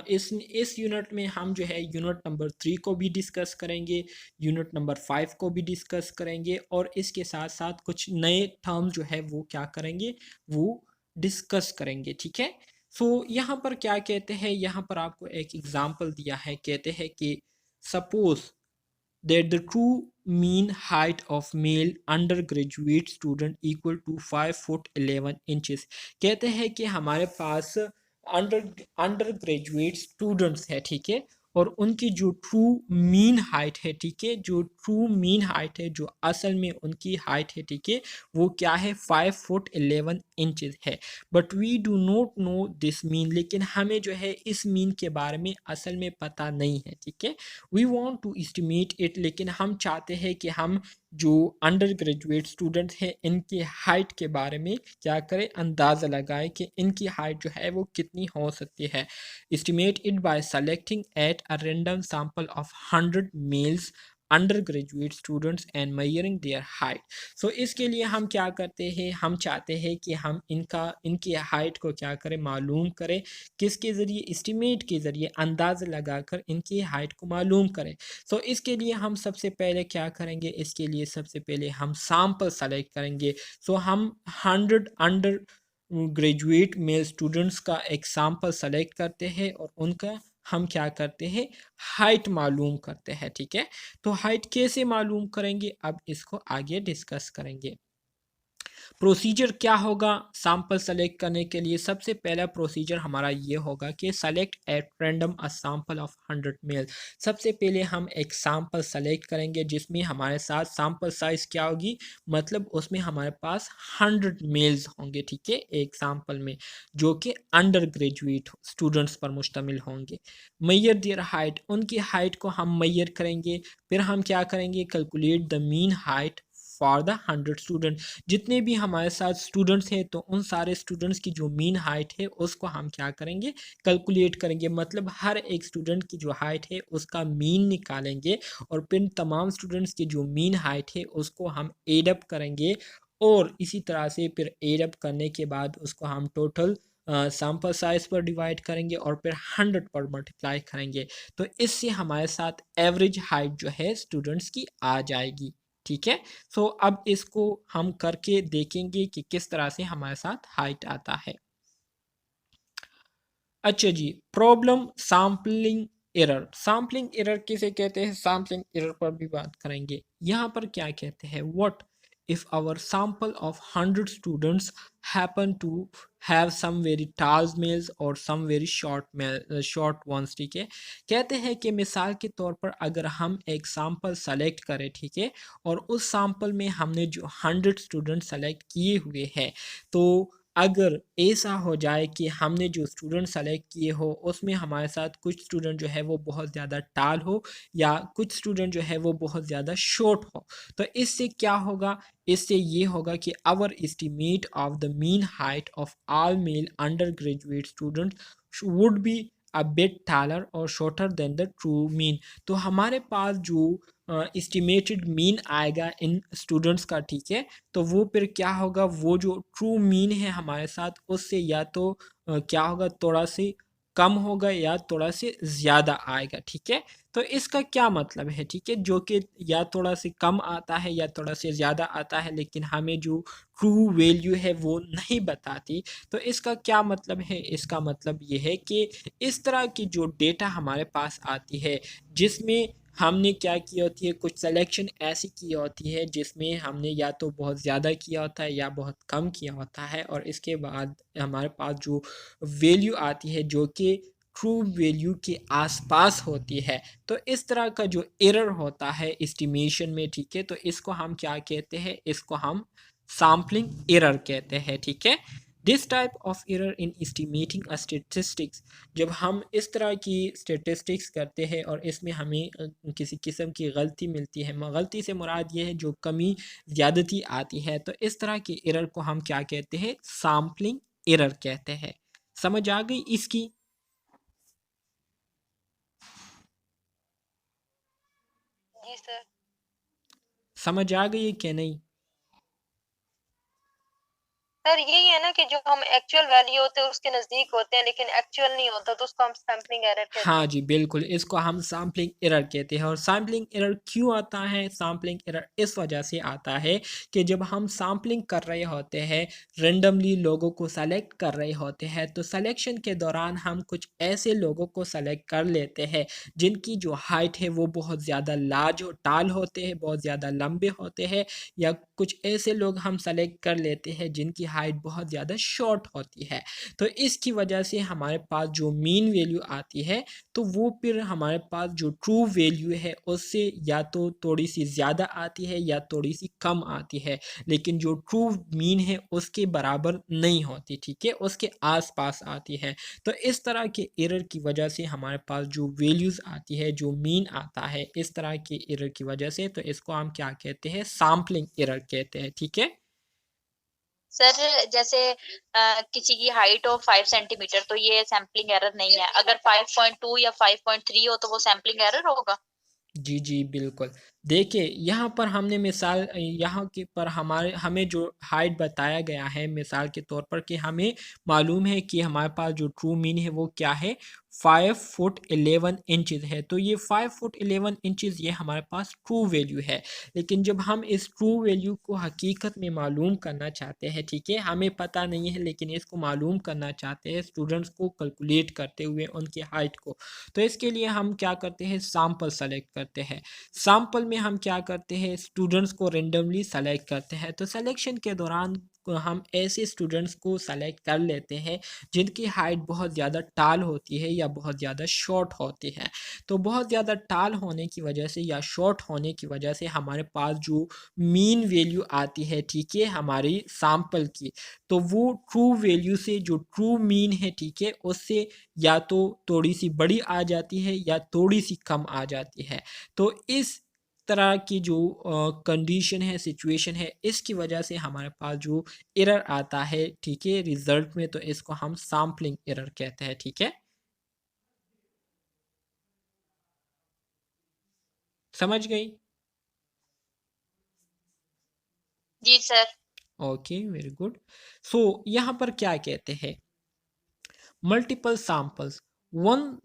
इस यूनिट में हम जो है यूनिट नंबर 3 को भी डिस्कस करेंगे, यूनिट नंबर 5 को भी डिस्कस करेंगे, और इसके साथ साथ कुछ नए टर्म जो है वो क्या करेंगे, वो डिस्कस करेंगे, ठीक है। सो यहाँ पर क्या कहते हैं, यहाँ पर आपको एक एग्जांपल दिया है, कहते हैं कि suppose that the true mean height of male undergraduate student equal to 5 foot 11 inches. कहते हैं कि हमारे पास अंडर ग्रेजुएट स्टूडेंट्स है, ठीक है, और उनकी जो ट्रू मीन हाइट है, ठीक है, जो ट्रू मीन हाइट है, जो असल में उनकी हाइट है, ठीक है, वो क्या है, 5 फुट 11 इंचेस है। But we do not know this mean, लेकिन हमें जो है इस मीन के बारे में असल में पता नहीं है, ठीक है। We want to estimate it, लेकिन हम चाहते हैं कि हम जो अंडर ग्रेजुएट स्टूडेंट हैं इनकी हाइट के बारे में क्या करें, अंदाज़ा लगाएं कि इनकी हाइट जो है वो कितनी हो सकती है। Estimate it by selecting at a random sample of 100 males undergraduate students and measuring their height. So इसके लिए हम क्या करते हैं, हम चाहते हैं कि हम इनकी हाइट को क्या करें, मालूम करें, किसके ज़रिए, एस्टिमेट के ज़रिए, अंदाज़ा लगाकर इनकी हाइट को मालूम करें। सो इसके लिए हम सबसे पहले क्या करेंगे, इसके लिए सबसे पहले हम सैंपल सेलेक्ट करेंगे। सो हम 100 अंडर ग्रेजुएट मेल स्टूडेंट्स का एक सैंपल सेलेक्ट करते हैं और उनका हम क्या करते हैं, हाइट मालूम करते हैं, ठीक है। तो हाइट कैसे मालूम करेंगे, अब इसको आगे डिस्कस करेंगे। प्रोसीजर क्या होगा सैंपल सेलेक्ट करने के लिए, सबसे पहला प्रोसीजर हमारा ये होगा कि select at random a sample of 100 male. सबसे पहले हम एक सैंपल सेलेक्ट करेंगे जिसमें हमारे साथ सैंपल साइज क्या होगी, मतलब उसमें हमारे पास 100 मेल्स होंगे, ठीक है, एक सैंपल में, जो कि अंडर ग्रेजुएट स्टूडेंट्स पर मुश्तमिल होंगे। मैयर देयर हाइट, उनकी हाइट को हम मैयर करेंगे। फिर हम क्या करेंगे, calculate the mean height for the 100 student. जितने भी हमारे साथ स्टूडेंट्स हैं तो उन सारे स्टूडेंट्स की जो मीन हाइट है उसको हम क्या करेंगे, कैलकुलेट करेंगे, मतलब हर एक स्टूडेंट की जो हाइट है उसका मीन निकालेंगे और फिर तमाम स्टूडेंट्स की जो मीन हाइट है उसको हम एड अप करेंगे, और इसी तरह से फिर एड अप करने के बाद उसको हम टोटल सैंपल साइज पर डिवाइड करेंगे और फिर 100 पर मल्टीप्लाई करेंगे। तो इससे हमारे साथ एवरेज हाइट जो है स्टूडेंट्स की आ जाएगी, ठीक है। सो अब इसको हम करके देखेंगे कि किस तरह से हमारे साथ हाइट आता है। अच्छा जी, problem sampling error. Sampling error किसे कहते हैं, सैम्पलिंग एरर पर भी बात करेंगे। यहाँ पर क्या कहते हैं, what if our sample of 100 students happen to have some very tall males or some very short ones, ठीक है। कहते हैं कि मिसाल के तौर पर अगर हम एक सैंपल सेलेक्ट करें, ठीक है, और उस सैंपल में हमने जो 100 स्टूडेंट सेलेक्ट किए हुए हैं, तो अगर ऐसा हो जाए कि हमने जो स्टूडेंट सेलेक्ट किए हो उसमें हमारे साथ कुछ स्टूडेंट जो है वो बहुत ज़्यादा टाल हो या कुछ स्टूडेंट जो है वो बहुत ज़्यादा शॉर्ट हो, तो इससे क्या होगा, इससे ये होगा कि our estimate of the mean height of all male undergraduate student would be a bit taller और shorter than the true mean. तो हमारे पास जो एस्टिमेटेड मीन आएगा इन स्टूडेंट्स का, ठीक है, तो वो फिर क्या होगा, वो जो ट्रू मीन है हमारे साथ उससे या तो क्या होगा, थोड़ा सी कम होगा या थोड़ा से ज़्यादा आएगा, ठीक है। तो इसका क्या मतलब है, ठीक है, जो कि या थोड़ा से कम आता है या थोड़ा से ज़्यादा आता है, लेकिन हमें जो ट्रू वैल्यू है वो नहीं बताती। तो इसका क्या मतलब है, इसका मतलब ये है कि इस तरह की जो डेटा हमारे पास आती है जिसमें हमने क्या की होती है, कुछ सिलेक्शन ऐसी की होती है जिसमें हमने या तो बहुत ज़्यादा किया होता है या बहुत कम किया होता है, और इसके बाद हमारे पास जो वैल्यू आती है जो कि ट्रू वैल्यू के आसपास होती है, तो इस तरह का जो एरर होता है एस्टिमेशन में, ठीक है, तो इसको हम क्या कहते हैं, इसको हम सैम्पलिंग एरर कहते हैं, ठीक है। This type of error in estimating a statistics, जब हम इस तरह की स्टेटिस्टिक्स करते हैं और इसमें हमें किसी किस्म की गलती मिलती है, गलती से मुराद ये है जो कमी ज़्यादती आती है, तो इस तरह की एरर को हम क्या कहते हैं, सैम्पलिंग एरर कहते हैं। समझ आ गई इसकी? जी सर। समझ आ गई कि नहीं? सर यही है ना कि जो हम एक्चुअल वैल्यू होते हैं उसके नज़दीक होते हैं लेकिन एक्चुअल नहीं होता, तो उसको हम सैंपलिंग एरर कहते हाँ हैं। जी, बिल्कुल, इसको हम सैम्पलिंग एरर कहते हैं। और सैम्पलिंग एरर क्यों आता है? सैम्पलिंग एरर इस वजह से आता है कि जब हम सैम्पलिंग कर रहे होते हैं, रैंडमली लोगों को सेलेक्ट कर रहे होते हैं, तो सिलेक्शन के दौरान हम कुछ ऐसे लोगों को सेलेक्ट कर लेते हैं जिनकी जो हाइट है वो बहुत ज़्यादा लार्ज और टाल होते हैं, बहुत ज़्यादा लंबे होते हैं, या कुछ ऐसे लोग हम सेलेक्ट कर लेते हैं जिनकी हाइट बहुत ज़्यादा शॉर्ट होती है। तो इसकी वजह से हमारे पास जो मीन वैल्यू आती है, तो वो फिर हमारे पास जो ट्रू वैल्यू है उससे या तो थोड़ी सी ज़्यादा आती है या थोड़ी सी कम आती है, लेकिन जो ट्रू मीन है उसके बराबर नहीं होती, ठीक है, उसके आसपास आती है। तो इस तरह के एरर की वजह से हमारे पास जो वैल्यूज़ आती है, जो मीन आता है, इस तरह के एरर की वजह से, तो इसको हम क्या कहते हैं, सैम्पलिंग एरर कहते हैं, ठीक है। सर जैसे किसी की हाइट हो 5 सेंटीमीटर तो ये सैम्पलिंग एरर नहीं है, अगर 5.2 या 5.3 हो तो वो सैम्पलिंग एरर होगा? जी, जी, बिल्कुल। देखिए, यहाँ पर हमने मिसाल यहाँ के पर हमें जो हाइट बताया गया है मिसाल के तौर पर, कि हमें मालूम है कि हमारे पास जो ट्रू मीन है वो क्या है, 5 फुट 11 इंचेज़ है। तो ये 5 फुट 11 इंचेज़ ये हमारे पास ट्रू वैल्यू है। लेकिन जब हम इस ट्रू वैल्यू को हकीकत में मालूम करना चाहते हैं, ठीक है, हमें पता नहीं है लेकिन इसको मालूम करना चाहते हैं स्टूडेंट्स को कैलकुलेट करते हुए उनकी हाइट को, तो इसके लिए हम क्या करते हैं, सैंपल सेलेक्ट करते हैं। सैंपल में हम क्या करते हैं, स्टूडेंट्स को रेंडमली सेलेक्ट करते हैं। तो सिलेक्शन के दौरान हम ऐसे स्टूडेंट्स को सेलेक्ट कर लेते हैं जिनकी हाइट बहुत ज़्यादा टाल होती है या बहुत ज़्यादा शॉर्ट होती है। तो बहुत ज़्यादा टाल होने की वजह से या शॉर्ट होने की वजह से हमारे पास जो मीन वैल्यू आती है, ठीक है, हमारी सैंपल की, तो वो ट्रू वैल्यू से जो ट्रू मीन है, ठीक है, उससे या तो थोड़ी सी बड़ी आ जाती है या थोड़ी सी कम आ जाती है। तो इस तरह की जो कंडीशन है, सिचुएशन है, इसकी वजह से हमारे पास जो एरर आता है, ठीक है, रिजल्ट में, तो इसको हम सैम्पलिंग एरर कहते हैं, ठीक है। समझ गई? जी sir. Okay, very good. So यहाँ पर क्या कहते हैं, multiple samples, one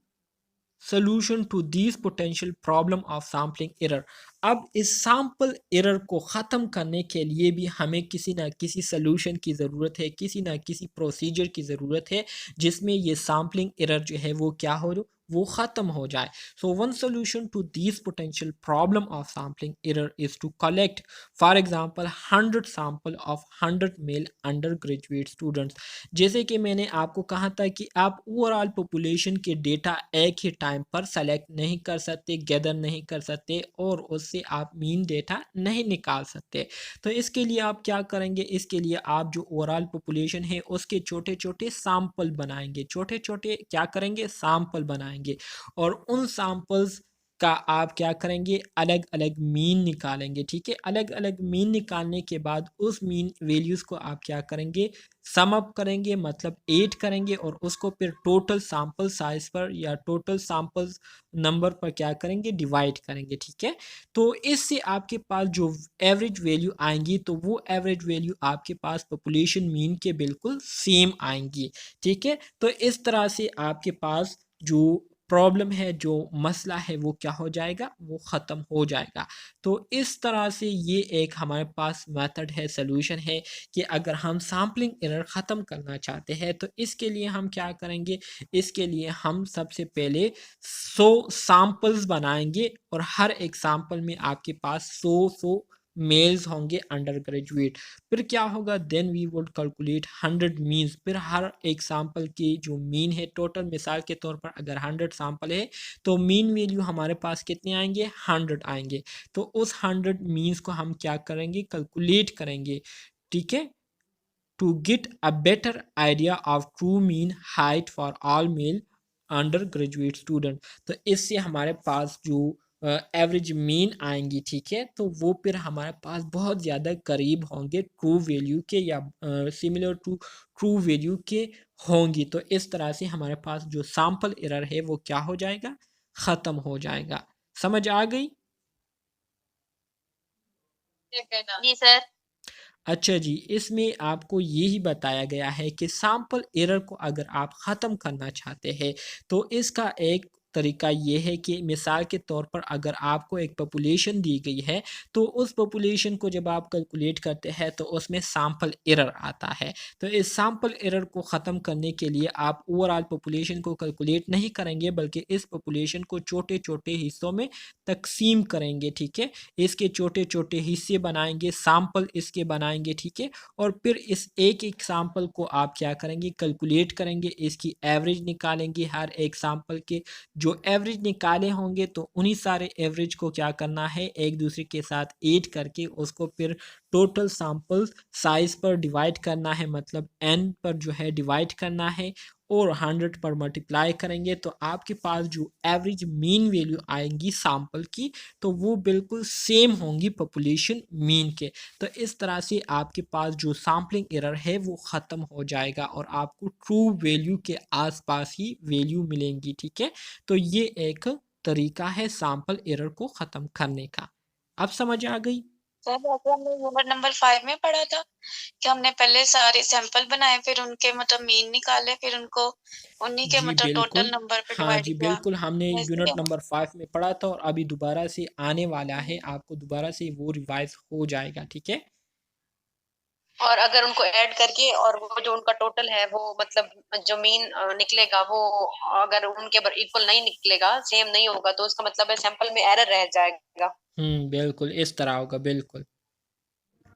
solution to these potential problem of sampling error। अब इस सैंपल एरर को ख़त्म करने के लिए भी हमें किसी ना किसी सलूशन की ज़रूरत है, किसी ना किसी प्रोसीजर की ज़रूरत है जिसमें ये सैम्पलिंग एरर जो है वो क्या हो, वो ख़त्म हो जाए। So one solution to this potential problem of sampling error is to collect for example 100 sample of 100 male undergraduate students. जैसे कि मैंने आपको कहा था कि आप ओवरऑल पॉपुलेशन के डेटा एक ही टाइम पर सेलेक्ट नहीं कर सकते, गैदर नहीं कर सकते और उससे आप मीन डेटा नहीं निकाल सकते। तो इसके लिए आप क्या करेंगे, इसके लिए आप जो ओवरऑल पॉपुलेशन है उसके छोटे छोटे सैंपल बनाएंगे, छोटे छोटे क्या करेंगे, सैंपल बनाएंगे और उन सैंपल्स का आप क्या करेंगे, अलग अलग मीन निकालेंगे। ठीक है, अलग अलग मीन निकालने के बाद उस मीन वैल्यूज़ को आप क्या करेंगे, सम अप करेंगे, मतलब ऐड करेंगे और उसको फिर टोटल सैंपल साइज पर या टोटल सैंपल्स नंबर पर क्या करेंगे, डिवाइड करेंगे। ठीक है, तो इससे आपके पास जो एवरेज वैल्यू आएंगी तो वो एवरेज वैल्यू आपके पास पॉपुलेशन मीन के बिल्कुल सेम आएंगी। ठीक है, तो इस तरह से आपके पास जो प्रॉब्लम है, जो मसला है वो क्या हो जाएगा, वो ख़त्म हो जाएगा। तो इस तरह से ये एक हमारे पास मेथड है, सॉल्यूशन है कि अगर हम सैम्पलिंग एरर ख़त्म करना चाहते हैं तो इसके लिए हम क्या करेंगे, इसके लिए हम सबसे पहले 100 सैंपल्स बनाएंगे और हर एक सैंपल में आपके पास 100 मेल्स होंगे अंडर ग्रेजुएट। फिर क्या होगा, then we would calculate 100 means. फिर हर एक सैंपल की जो मीन है टोटल, मिसाल के तौर पर अगर 100 सैंपल है तो मीन वैल्यू हमारे पास कितने आएंगे, 100 आएंगे। तो उस 100 मीन्स को हम क्या करेंगे, कैलकुलेट करेंगे। ठीक है, to get a better idea of true mean height for all male undergraduate student। तो इससे हमारे पास जो एवरेज मीन आएंगी, ठीक है, तो वो फिर हमारे पास बहुत ज़्यादा करीब होंगे ट्रू वैल्यू के या सिमिलर टू ट्रू वैल्यू के होंगी। तो इस तरह से हमारे पास जो सैंपल एरर है वो क्या हो जाएगा, ख़त्म हो जाएगा। समझ आ गई? जी सर। अच्छा जी, इसमें आपको यही बताया गया है कि सैंपल एरर को अगर आप ख़त्म करना चाहते हैं तो इसका एक तरीका ये है कि मिसाल के तौर पर अगर आपको एक पॉपुलेशन दी गई है तो उस पॉपुलेशन को जब आप कैलकुलेट करते हैं तो उसमें सैंपल एरर आता है। तो इस सैंपल एरर को ख़त्म करने के लिए आप ओवरऑल पॉपुलेशन को कैलकुलेट नहीं करेंगे बल्कि इस पॉपुलेशन को छोटे छोटे हिस्सों में तकसीम करेंगे। ठीक है, इसके छोटे छोटे हिस्से बनाएंगे, सैंपल इसके बनाएंगे। ठीक है, और फिर इस एक एक सैंपल को आप क्या करेंगे, कैलकुलेट करेंगे, इसकी एवरेज निकालेंगे। हर एक सैंपल के जो एवरेज निकाले होंगे तो उन्हीं सारे एवरेज को क्या करना है, एक दूसरे के साथ ऐड करके उसको फिर टोटल सैंपल साइज पर डिवाइड करना है, मतलब n पर जो है डिवाइड करना है और 100 पर मल्टीप्लाई करेंगे तो आपके पास जो एवरेज मीन वैल्यू आएंगी सैंपल की तो वो बिल्कुल सेम होंगी पॉपुलेशन मीन के। तो इस तरह से आपके पास जो सैम्पलिंग एरर है वो ख़त्म हो जाएगा और आपको ट्रू वैल्यू के आसपास ही वैल्यू मिलेंगी। ठीक है, तो ये एक तरीका है सैंपल एरर को ख़त्म करने का। अब समझ आ गई? सर जैसे हमने यूनिट नंबर 5 में पढ़ा था कि हमने पहले सारे सैंपल बनाए, फिर उनके मतलब मीन निकाले, फिर उनको उन्हीं के जी मतलब टोटल बिल्कुल, नंबर पे हाँ डिवाइड जी किया। बिल्कुल, हमने ऐसे ही यूनिट है ना? नंबर 5 में पढ़ा था और अभी दोबारा से आने वाला है, आपको दोबारा से वो रिवाइज हो जाएगा। ठीक है, और अगर उनको ऐड करके और वो जो उनका टोटल है वो मतलब जो मीन निकलेगा वो अगर उनके इक्वल नहीं निकलेगा, सेम नहीं होगा, तो उसका मतलब है सैंपल में एरर रह जाएगा। बिल्कुल इस तरह होगा बिल्कुल।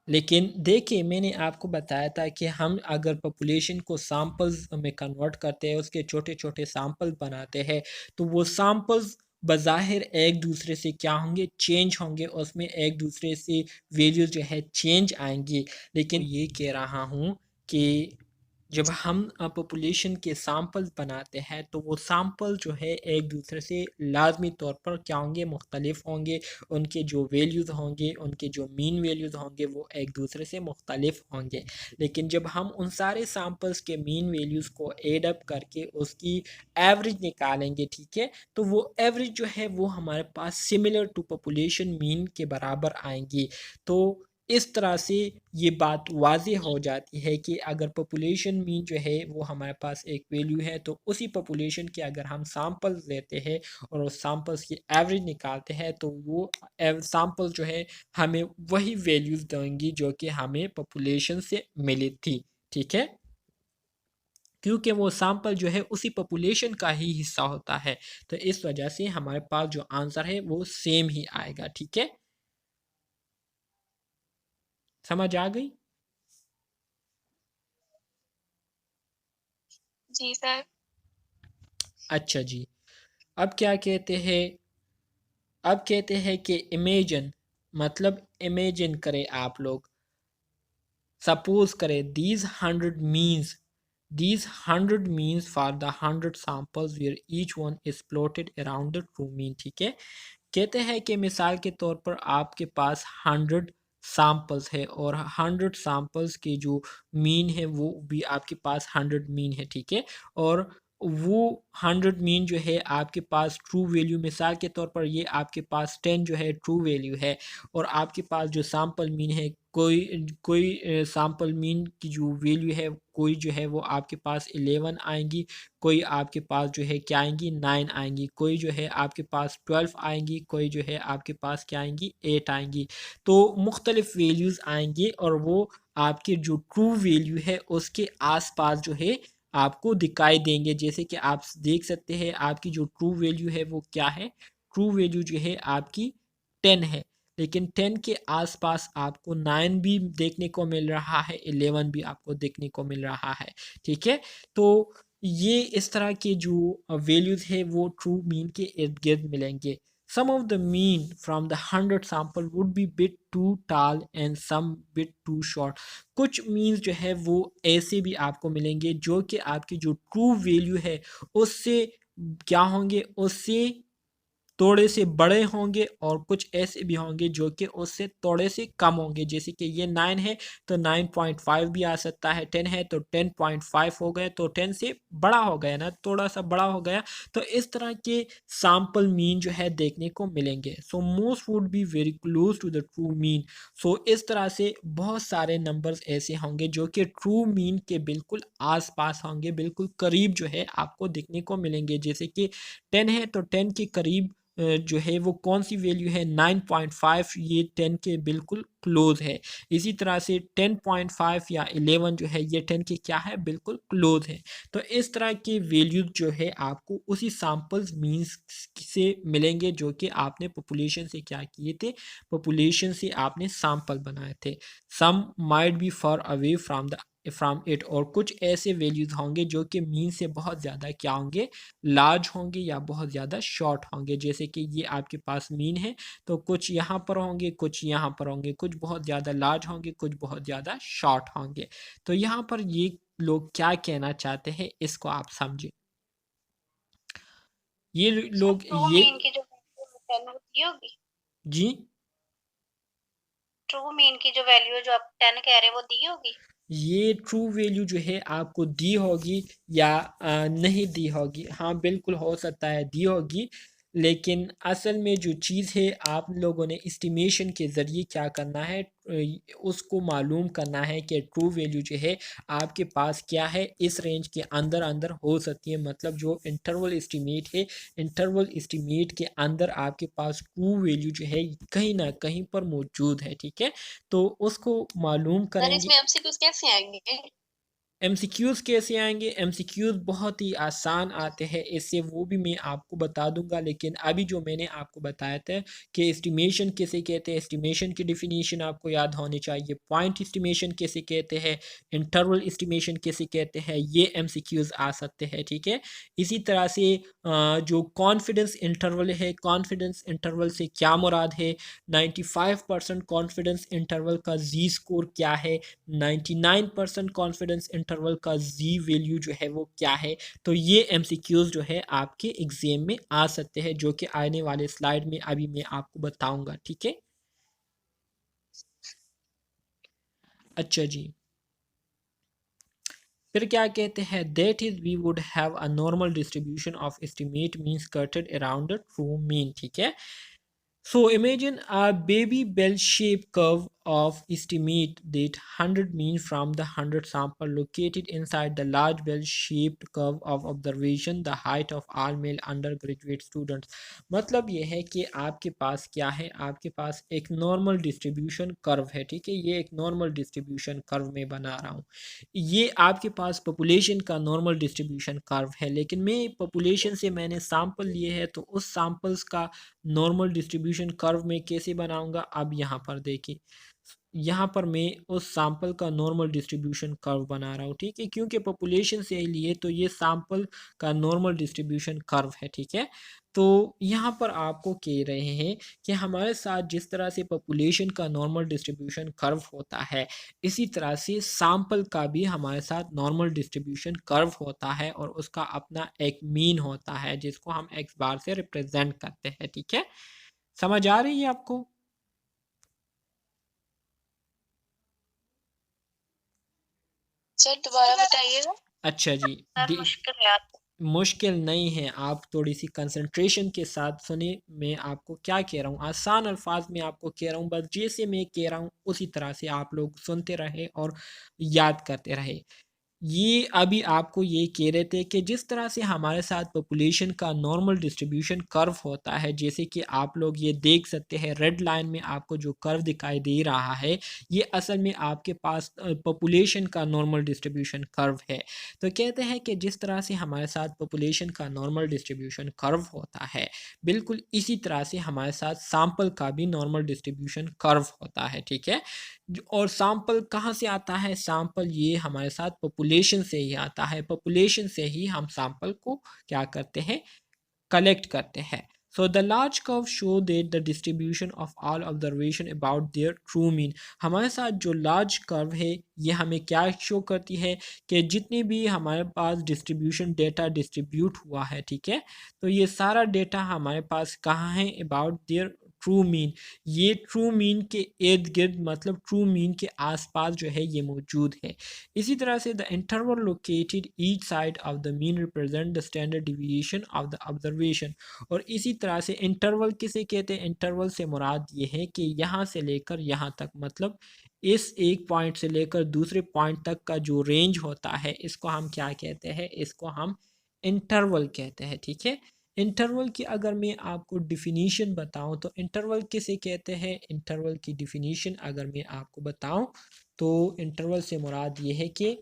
लेकिन देखिए मैंने आपको बताया था कि हम अगर पॉपुलेशन को सैंपल्स में कन्वर्ट करते हैं, उसके छोटे छोटे सैंपल बनाते हैं तो वो सैंपल्स बज़ाहिर एक दूसरे से क्या होंगे, चेंज होंगे, उसमें एक दूसरे से वैल्यू जो है चेंज आएंगी। लेकिन ये कह रहा हूँ कि जब हम पॉपुलेशन के सैंपल्स बनाते हैं तो वो सैंपल जो है एक दूसरे से लाजमी तौर पर क्या होंगे, मुख्तलिफ होंगे। उनके जो वैल्यूज़ होंगे, उनके जो मीन वैल्यूज़ होंगे वो एक दूसरे से मुख्तलिफ होंगे। लेकिन जब हम उन सारे सैंपल्स के मीन वैल्यूज़ को एड अप करके उसकी एवरेज निकालेंगे, ठीक है, तो वो एवरेज जो है वो हमारे पास सिमिलर टू पॉपुलेशन मीन के बराबर आएंगी। तो इस तरह से ये बात वाज़ेह हो जाती है कि अगर पॉपुलेशन मीन जो है वो हमारे पास एक वैल्यू है तो उसी पॉपुलेशन के अगर हम सैंपल्स लेते हैं और उस सैंपल्स की एवरेज निकालते हैं तो वो सैंपल जो है हमें वही वैल्यूज़ देंगी जो कि हमें पॉपुलेशन से मिली थी। ठीक है, क्योंकि वो सैंपल जो है उसी पॉपुलेशन का ही हिस्सा होता है, तो इस वजह से हमारे पास जो आंसर है वो सेम ही आएगा। ठीक है, समझ आ गई? जी सर। अच्छा जी, अब क्या कहते हैं, अब कहते हैं कि इमेजिन, मतलब इमेजिन करें आप लोग, सपोज करें these 100 means for the 100 samples where each one is plotted around the true mean। ठीक है, कहते हैं कि मिसाल के तौर पर आपके पास 100 सैम्पल्स है और 100 सैम्पल्स के जो मीन है वो भी आपके पास 100 मीन है। ठीक है, और वो 100 मीन जो है आपके पास ट्रू वैल्यू, मिसाल के तौर पर ये आपके पास 10 जो है ट्रू वैल्यू है, और आपके पास जो सैम्पल मीन है, कोई कोई सैम्पल मीन की जो वैल्यू है, कोई जो है वो आपके पास 11 आएंगी, कोई आपके पास जो है क्या आएंगी 9 आएंगी, कोई जो है आपके पास 12 आएंगी, कोई जो है आपके पास क्या आएंगी 8 आएंगी। तो मुख्तलिफ वैल्यूज़ आएंगे और वो आपके जो ट्रू वैल्यू है उसके आसपास जो है आपको दिखाई देंगे। जैसे कि आप देख सकते हैं आपकी जो ट्रू वैल्यू है वो क्या है, ट्रू वैल्यू जो है आपकी 10 है, लेकिन 10 के आसपास आपको 9 भी देखने को मिल रहा है, 11 भी आपको देखने को मिल रहा है। ठीक है, तो ये इस तरह के जो वैल्यूज़ है वो ट्रू मीन के इर्द गिर्द मिलेंगे। Some of the mean from the 100 sample would be bit too tall and some bit too short. कुछ मीन्स जो है वो ऐसे भी आपको मिलेंगे जो कि आपकी जो ट्रू वैल्यू है उससे क्या होंगे, उससे थोड़े से बड़े होंगे, और कुछ ऐसे भी होंगे जो कि उससे थोड़े से कम होंगे। जैसे कि ये 9 है तो 9.5 भी आ सकता है, 10 है तो 10.5 हो गए, तो 10 से बड़ा हो गया ना, थोड़ा सा बड़ा हो गया। तो इस तरह के सैम्पल मीन जो है देखने को मिलेंगे। So most would be very close to the true mean. So इस तरह से बहुत सारे नंबर्स ऐसे होंगे जो कि ट्रू मीन के बिल्कुल आसपास होंगे, बिल्कुल करीब जो है आपको देखने को मिलेंगे। जैसे कि 10 है तो 10 के करीब जो है वो कौन सी वैल्यू है 9.5, ये 10 के बिल्कुल क्लोज है। इसी तरह से 10.5 या 11 जो है ये 10 के क्या है, बिल्कुल क्लोज है। तो इस तरह के वैल्यूज जो है आपको उसी सैम्पल्स मीन्स से मिलेंगे जो कि आपने पॉपुलेशन से क्या किए थे, पॉपुलेशन से आपने सैम्पल बनाए थे। Some might be far away from it, और कुछ ऐसे वैल्यूज होंगे जो कि मीन से बहुत ज़्यादा क्या होंगे, लार्ज होंगे या बहुत ज़्यादा शॉर्ट होंगे। जैसे कि ये आपके पास मीन है तो कुछ यहाँ पर होंगे, कुछ यहाँ पर होंगे, कुछ बहुत ज़्यादा लार्ज होंगे, कुछ बहुत ज़्यादा शॉर्ट होंगे। तो यहाँ पर ये लोग क्या कहना चाहते हैं इसको आप समझे। ये लोग ट्रू ये मीन की जो वैल्यू होती होगी, जी, ट्रू मीन की जो वैल्यू जो आप 10 कह रहे हैं वो दी होगी। ये ट्रू वैल्यू जो है आपको दी होगी या नहीं दी होगी। हाँ बिल्कुल हो सकता है दी होगी, लेकिन असल में जो चीज़ है आप लोगों ने इस्टीमेशन के ज़रिए क्या करना है, उसको मालूम करना है कि ट्रू वैल्यू जो है आपके पास क्या है, इस रेंज के अंदर अंदर हो सकती है। मतलब जो इंटरवल इस्टीमेट है, इंटरवल इस्टीमेट के अंदर आपके पास ट्रू वैल्यू जो है कहीं ना कहीं पर मौजूद है। ठीक है, तो उसको मालूम सर करेंगे। इसमें एमसीक्यूज कैसे आएंगे? एमसीक्यूज़ कैसे आएंगे, एमसीक्यूज़ बहुत ही आसान आते हैं, इससे वो भी मैं आपको बता दूंगा। लेकिन अभी जो मैंने आपको बताया था कि एस्टिमेशन किसे कहते हैं, एस्टिमेशन की डिफिनीशन आपको याद होनी चाहिए, पॉइंट एस्टिमेशन किसे कहते हैं, इंटरवल एस्टिमेशन किसे कहते हैं, ये एमसीक्यूज़ आ सकते हैं। ठीक है, इसी तरह से जो कॉन्फिडेंस इंटरवल है, कॉन्फिडेंस इंटरवल से क्या मुराद है, 95% कॉन्फिडेंस इंटरवल का जी स्कोर क्या है, 99% कॉन्फिडेंस इंटरवल का जी वैल्यू जो है वो क्या है। तो ये एमसीक्यूज जो है आपके एग्जाम में आ सकते हैं, जो कि आने वाले स्लाइड में अभी मैं आपको बताऊंगा। ठीक है, अच्छा जी, फिर क्या कहते हैं, that is we would have a normal distribution of estimate mean skirted around the true mean. ठीक है, so imagine a baby bell shaped curve of estimate that 100 mean from the 100 sample located inside the large bell-shaped curve of observation the height of all male undergraduate students। मतलब ये है कि आपके पास क्या है, आपके पास एक नॉर्मल डिस्ट्रीब्यूशन कर्व है, ठीक है, ये एक नॉर्मल डिस्ट्रीब्यूशन कर्व में बना रहा हूँ। ये आपके पास पॉपुलेशन का नॉर्मल डिस्ट्रीब्यूशन कर्व है, लेकिन मैं पॉपुलेशन से मैंने सैंपल लिए हैं तो उस सैंपल्स का नॉर्मल डिस्ट्रीब्यूशन कर्व में कैसे बनाऊंगा। अब यहाँ पर देखिए, यहाँ पर मैं उस सैंपल का नॉर्मल डिस्ट्रीब्यूशन कर्व बना रहा हूँ, ठीक है, क्योंकि पॉपुलेशन से लिए तो ये सैंपल का नॉर्मल डिस्ट्रीब्यूशन कर्व है, ठीक है। तो यहाँ पर आपको कह रहे हैं कि हमारे साथ जिस तरह से पॉपुलेशन का नॉर्मल डिस्ट्रीब्यूशन कर्व होता है, इसी तरह से सैंपल का भी हमारे साथ नॉर्मल डिस्ट्रीब्यूशन कर्व होता है और उसका अपना एक मीन होता है जिसको हम एक्स बार से रिप्रेजेंट करते हैं, ठीक है। समझ आ रही है आपको? सर दोबारा बताइएगा। अच्छा जी, मुश्किल है मुश्किल नहीं है, आप थोड़ी सी कंसंट्रेशन के साथ सुने, मैं आपको क्या कह रहा हूँ, आसान अल्फाज में आपको कह रहा हूँ, बस जैसे मैं कह रहा हूँ उसी तरह से आप लोग सुनते रहे और याद करते रहे। ये अभी आपको ये कह रहे थे कि जिस तरह से हमारे साथ पॉपुलेशन का नॉर्मल डिस्ट्रीब्यूशन कर्व होता है, जैसे कि आप लोग ये देख सकते हैं रेड लाइन में आपको जो कर्व दिखाई दे रहा है, ये असल में आपके पास पॉपुलेशन का नॉर्मल डिस्ट्रीब्यूशन कर्व है। तो कहते हैं कि जिस तरह से हमारे साथ पॉपुलेशन का नॉर्मल डिस्ट्रीब्यूशन कर्व होता है, बिल्कुल इसी तरह से हमारे साथ सैंपल का भी नॉर्मल डिस्ट्रीब्यूशन कर्व होता है, ठीक है। और सैंपल कहाँ से आता है? सैंपल ये हमारे साथ पॉपुलेशन से ही आता है, पॉपुलेशन से ही हम सैंपल को क्या करते हैं, कलेक्ट करते हैं। So the large curve show that the distribution of all observation about their true mean। हमारे साथ जो लार्ज कर्व है ये हमें क्या शो करती है कि जितने भी हमारे पास डिस्ट्रीब्यूशन डेटा डिस्ट्रीब्यूट हुआ है, ठीक है, तो ये सारा डेटा हमारे पास कहाँ है, अबाउट देयर ट्रू मीन। ये ट्रू मीन के इर्द गिर्द, मतलब ट्रू मीन के आसपास जो है ये मौजूद है। इसी तरह से the interval located each side of the mean represent the standard deviation of the observation. और इसी तरह से इंटरवल किसे कहते हैं? इंटरवल से मुराद ये है कि यहाँ से लेकर यहाँ तक, मतलब इस एक पॉइंट से लेकर दूसरे पॉइंट तक का जो रेंज होता है, इसको हम क्या कहते हैं? इसको हम इंटरवल कहते हैं, ठीक है। इंटरवल की अगर मैं आपको डिफिनीशन बताऊं तो इंटरवल किसे कहते हैं? इंटरवल की डिफिनीशन अगर मैं आपको बताऊं तो इंटरवल से मुराद ये है कि,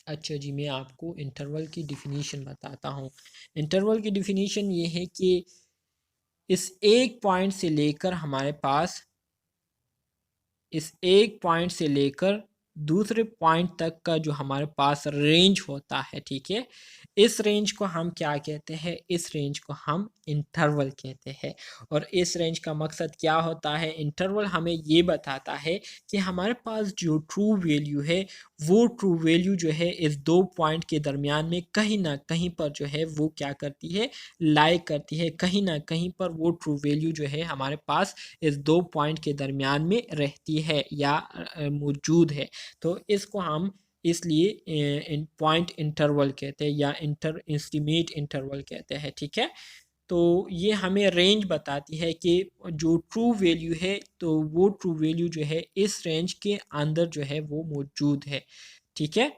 अच्छा जी, मैं आपको इंटरवल की डिफिनीशन बताता हूँ। इंटरवल की डिफिनीशन ये है कि इस एक पॉइंट से लेकर हमारे पास, इस एक पॉइंट से लेकर दूसरे पॉइंट तक का जो हमारे पास रेंज होता है, ठीक है, इस रेंज को हम क्या कहते हैं? इस रेंज को हम इंटरवल कहते हैं। और इस रेंज का मकसद क्या होता है? इंटरवल हमें ये बताता है कि हमारे पास जो ट्रू वैल्यू है, वो ट्रू वैल्यू जो है इस दो पॉइंट के दरमियान में कहीं ना कहीं पर जो है वो क्या करती है, लाई करती है, कहीं ना कहीं पर वो ट्रू वैल्यू जो है हमारे पास इस दो पॉइंट के दरमियान में रहती है या मौजूद है। तो इसको हम इसलिए पॉइंट इंटरवल कहते हैं या इंटर एस्टिमेट इंटरवल कहते हैं, ठीक है। तो ये हमें रेंज बताती है कि जो ट्रू वैल्यू है तो वो ट्रू वैल्यू जो है इस रेंज के अंदर जो है वो मौजूद है, ठीक है।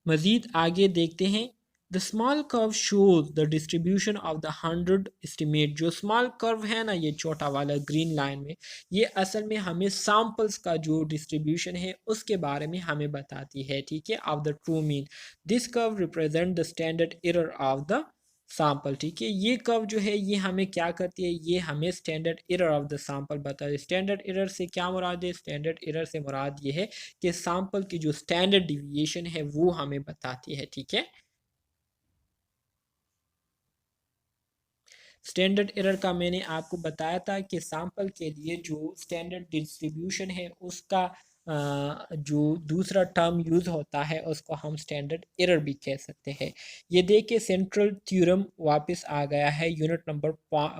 मज़ीद आगे देखते हैं। The small curve shows the distribution of the 100 estimate. जो स्मॉल कर्व है ना, ये छोटा वाला ग्रीन लाइन में, ये असल में हमें सैम्पल्स का जो डिस्ट्रीब्यूशन है उसके बारे में हमें बताती है, ठीक है, of the true mean. This curve represent the standard error of the sample, ठीक है। ये कर्व जो है ये हमें क्या करती है? ये हमें standard error of the sample बताती है। स्टैंडर्ड एरर से क्या मुराद है? स्टैंडर्ड एरर से मुराद ये है कि सैंपल की जो स्टैंडर्ड डिविएशन है वो हमें बताती है, ठीक है। स्टैंडर्ड एरर का मैंने आपको बताया था कि सैंपल के लिए जो स्टैंडर्ड डिस्ट्रीब्यूशन है उसका जो दूसरा टर्म यूज़ होता है उसको हम स्टैंडर्ड एरर भी कह सकते हैं। ये देखिए सेंट्रल थ्योरम वापस आ गया है। यूनिट नंबर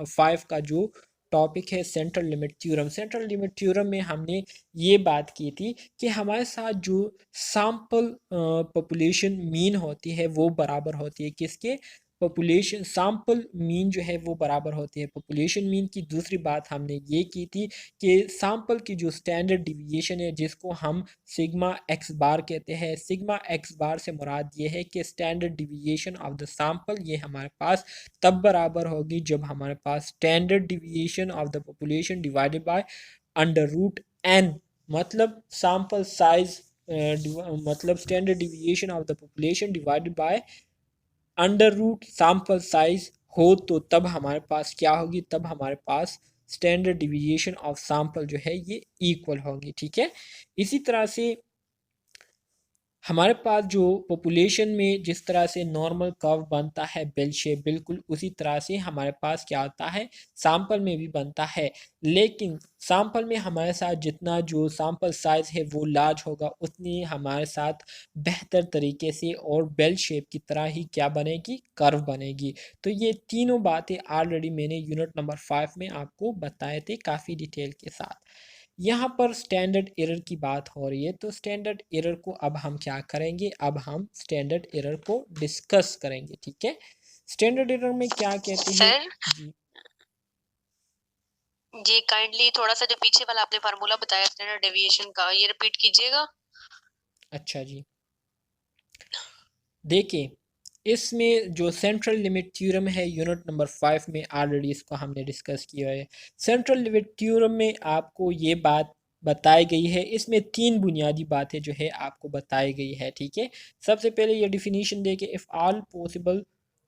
5 का जो टॉपिक है central limit theorem. Central limit theorem में हमने ये बात की थी कि हमारे साथ जो सैंपल पॉपुलेशन मीन होती है वो बराबर होती है किसके? पॉपुलेशन सैंपल मीन जो है वो बराबर होती है पॉपुलेशन मीन की। दूसरी बात हमने ये की थी कि सैंपल की जो स्टैंडर्ड डिवीएशन है जिसको हम सिग्मा एक्स बार कहते हैं, सिग्मा एक्स बार से मुराद ये है कि standard deviation of the sample ये हमारे पास तब बराबर होगी जब हमारे पास standard deviation of the population divided by under root n, मतलब सैंपल साइज मतलब standard deviation of the population divided by under root sample size हो, तो तब हमारे पास क्या होगी, तब हमारे पास स्टैंडर्ड डिवीएशन ऑफ सैंपल जो है ये इक्वल होगी। ठीक है, इसी तरह से हमारे पास जो पॉपुलेशन में जिस तरह से नॉर्मल कर्व बनता है बेल शेप, बिल्कुल उसी तरह से हमारे पास क्या होता है सैंपल में भी बनता है, लेकिन सैंपल में हमारे साथ जितना जो सैंपल साइज है वो लार्ज होगा उतनी हमारे साथ बेहतर तरीके से और बेल शेप की तरह ही क्या बनेगी, कर्व बनेगी। तो ये तीनों बातें ऑलरेडी मैंने यूनिट नंबर 5 में आपको बताए थे काफ़ी डिटेल के साथ। यहाँ पर स्टैंडर्ड एरर की बात हो रही है, तो स्टैंडर्ड एरर को अब हम क्या करेंगे, अब हम स्टैंडर्ड एरर को डिस्कस करेंगे। ठीक है, स्टैंडर्ड एरर में क्या कहते हैं सर जी। ये काइंडली थोड़ा सा जो पीछे वाला आपने फार्मूला बताया स्टैंडर्ड डेविएशन का ये रिपीट कीजिएगा। अच्छा जी, देखिए इसमें जो सेंट्रल लिमिट थ्योरम है यूनिट नंबर 5 में ऑलरेडी इसको हमने डिस्कस किया है। सेंट्रल लिमिट थ्योरम में आपको ये बात बताई गई है, इसमें तीन बुनियादी बातें जो है आपको बताई गई है। ठीक है, सबसे पहले ये डिफिनीशन दे कि if all possible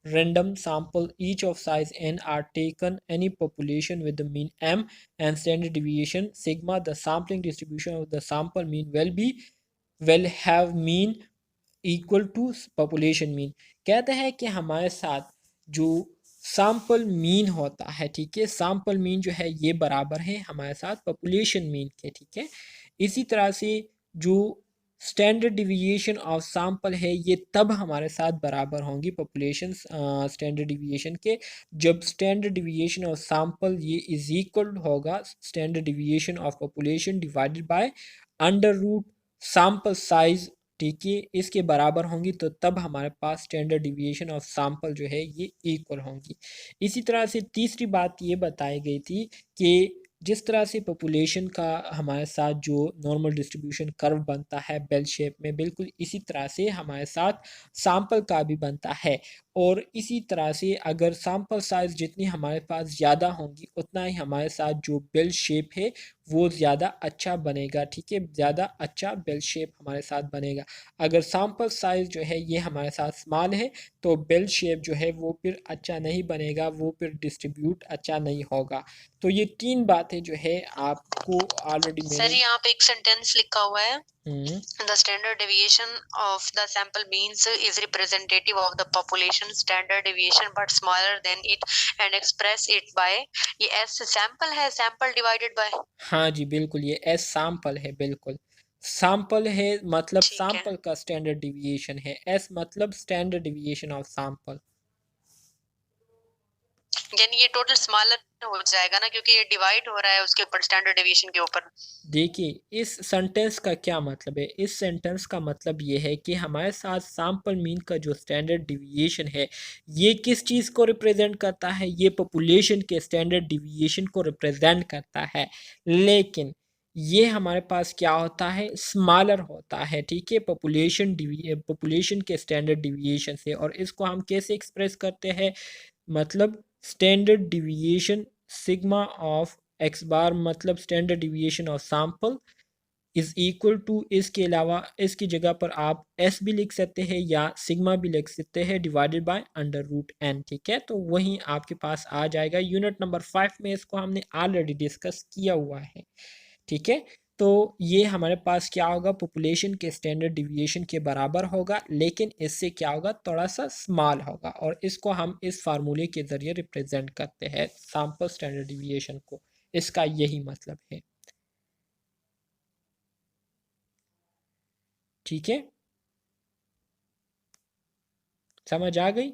random sample each of size n are taken any population with the mean m and standard deviation sigma, the sampling distribution of the sample mean will have mean equal to population mean. कहते हैं कि हमारे साथ जो सैंपल मीन होता है, ठीक है, सैंपल मीन जो है ये बराबर है हमारे साथ पॉपुलेशन मीन के। ठीक है, इसी तरह से जो स्टैंडर्ड डिविएशन ऑफ सैंपल है ये तब हमारे साथ बराबर होंगी पॉपुलेशन स्टैंडर्ड डिविएशन के, जब स्टैंडर्ड डिविएशन ऑफ सैंपल ये इज इक्वल होगा standard deviation of population divided by under root sample size. ठीक है, इसके बराबर होंगी तो तब हमारे पास स्टैंडर्ड डिविएशन ऑफ सैंपल जो है ये इक्वल होंगी। इसी तरह से तीसरी बात ये बताई गई थी कि जिस तरह से पॉपुलेशन का हमारे साथ जो नॉर्मल डिस्ट्रीब्यूशन कर्व बनता है बेल शेप में, बिल्कुल इसी तरह से हमारे साथ सैंपल का भी बनता है। और इसी तरह से अगर सैंपल साइज जितनी हमारे पास ज़्यादा होंगी उतना ही हमारे साथ जो बेल शेप है वो ज़्यादा अच्छा बनेगा। ठीक है, ज़्यादा अच्छा बेल शेप हमारे साथ बनेगा। अगर सैंपल साइज जो है ये हमारे साथ स्मॉल है तो बेल शेप जो है वो फिर अच्छा नहीं बनेगा, वो फिर डिस्ट्रीब्यूट अच्छा नहीं होगा। तो ये तीन बातें जो है आपको ऑलरेडी सर मैंने यहाँ पे एक सेंटेंस लिखा हुआ है the standard deviation of the sample means is representative of the population standard deviation but smaller than it and express it by ये s sample है sample divided by। हाँ जी बिल्कुल, ये एस सैंपल है, बिल्कुल सैंपल है मतलब ठीक है सैंपल का स्टैंडर्ड डिविएशन है, एस मतलब स्टैंडर्ड डिविएशन ऑफ सैंपल। यानी ये टोटल स्मॉलर हो जाएगा ना क्योंकि ये डिवाइड हो रहा है उसके ऊपर स्टैंडर्ड डेविएशन के ऊपर। देखिए इस सेंटेंस का क्या मतलब है, इस सेंटेंस का मतलब ये है कि हमारे साथ सैंपल मीन का जो स्टैंडर्ड डिविएशन है ये किस चीज़ को रिप्रेजेंट करता है, ये पॉपुलेशन के स्टैंडर्ड डिविएशन को रिप्रेजेंट करता है, लेकिन ये हमारे पास क्या होता है, स्मॉलर होता है। ठीक है, पॉपुलेशन के स्टैंडर्ड डिविएशन से। और इसको हम कैसे एक्सप्रेस करते हैं, मतलब standard deviation sigma of x bar मतलब standard deviation of sample is equal to, इसके अलावा इसकी जगह पर आप एस भी लिख सकते हैं या सिग्मा भी लिख सकते हैं divided by under root n. ठीक है, तो वहीं आपके पास आ जाएगा। यूनिट नंबर 5 में इसको हमने ऑलरेडी डिस्कस किया हुआ है। ठीक है, तो ये हमारे पास क्या होगा, पॉपुलेशन के स्टैंडर्ड डिविएशन के बराबर होगा, लेकिन इससे क्या होगा, थोड़ा सा स्मॉल होगा। और इसको हम इस फार्मूले के ज़रिए रिप्रेजेंट करते हैं सैंपल स्टैंडर्ड डिविएशन को, इसका यही मतलब है। ठीक है, समझ आ गई।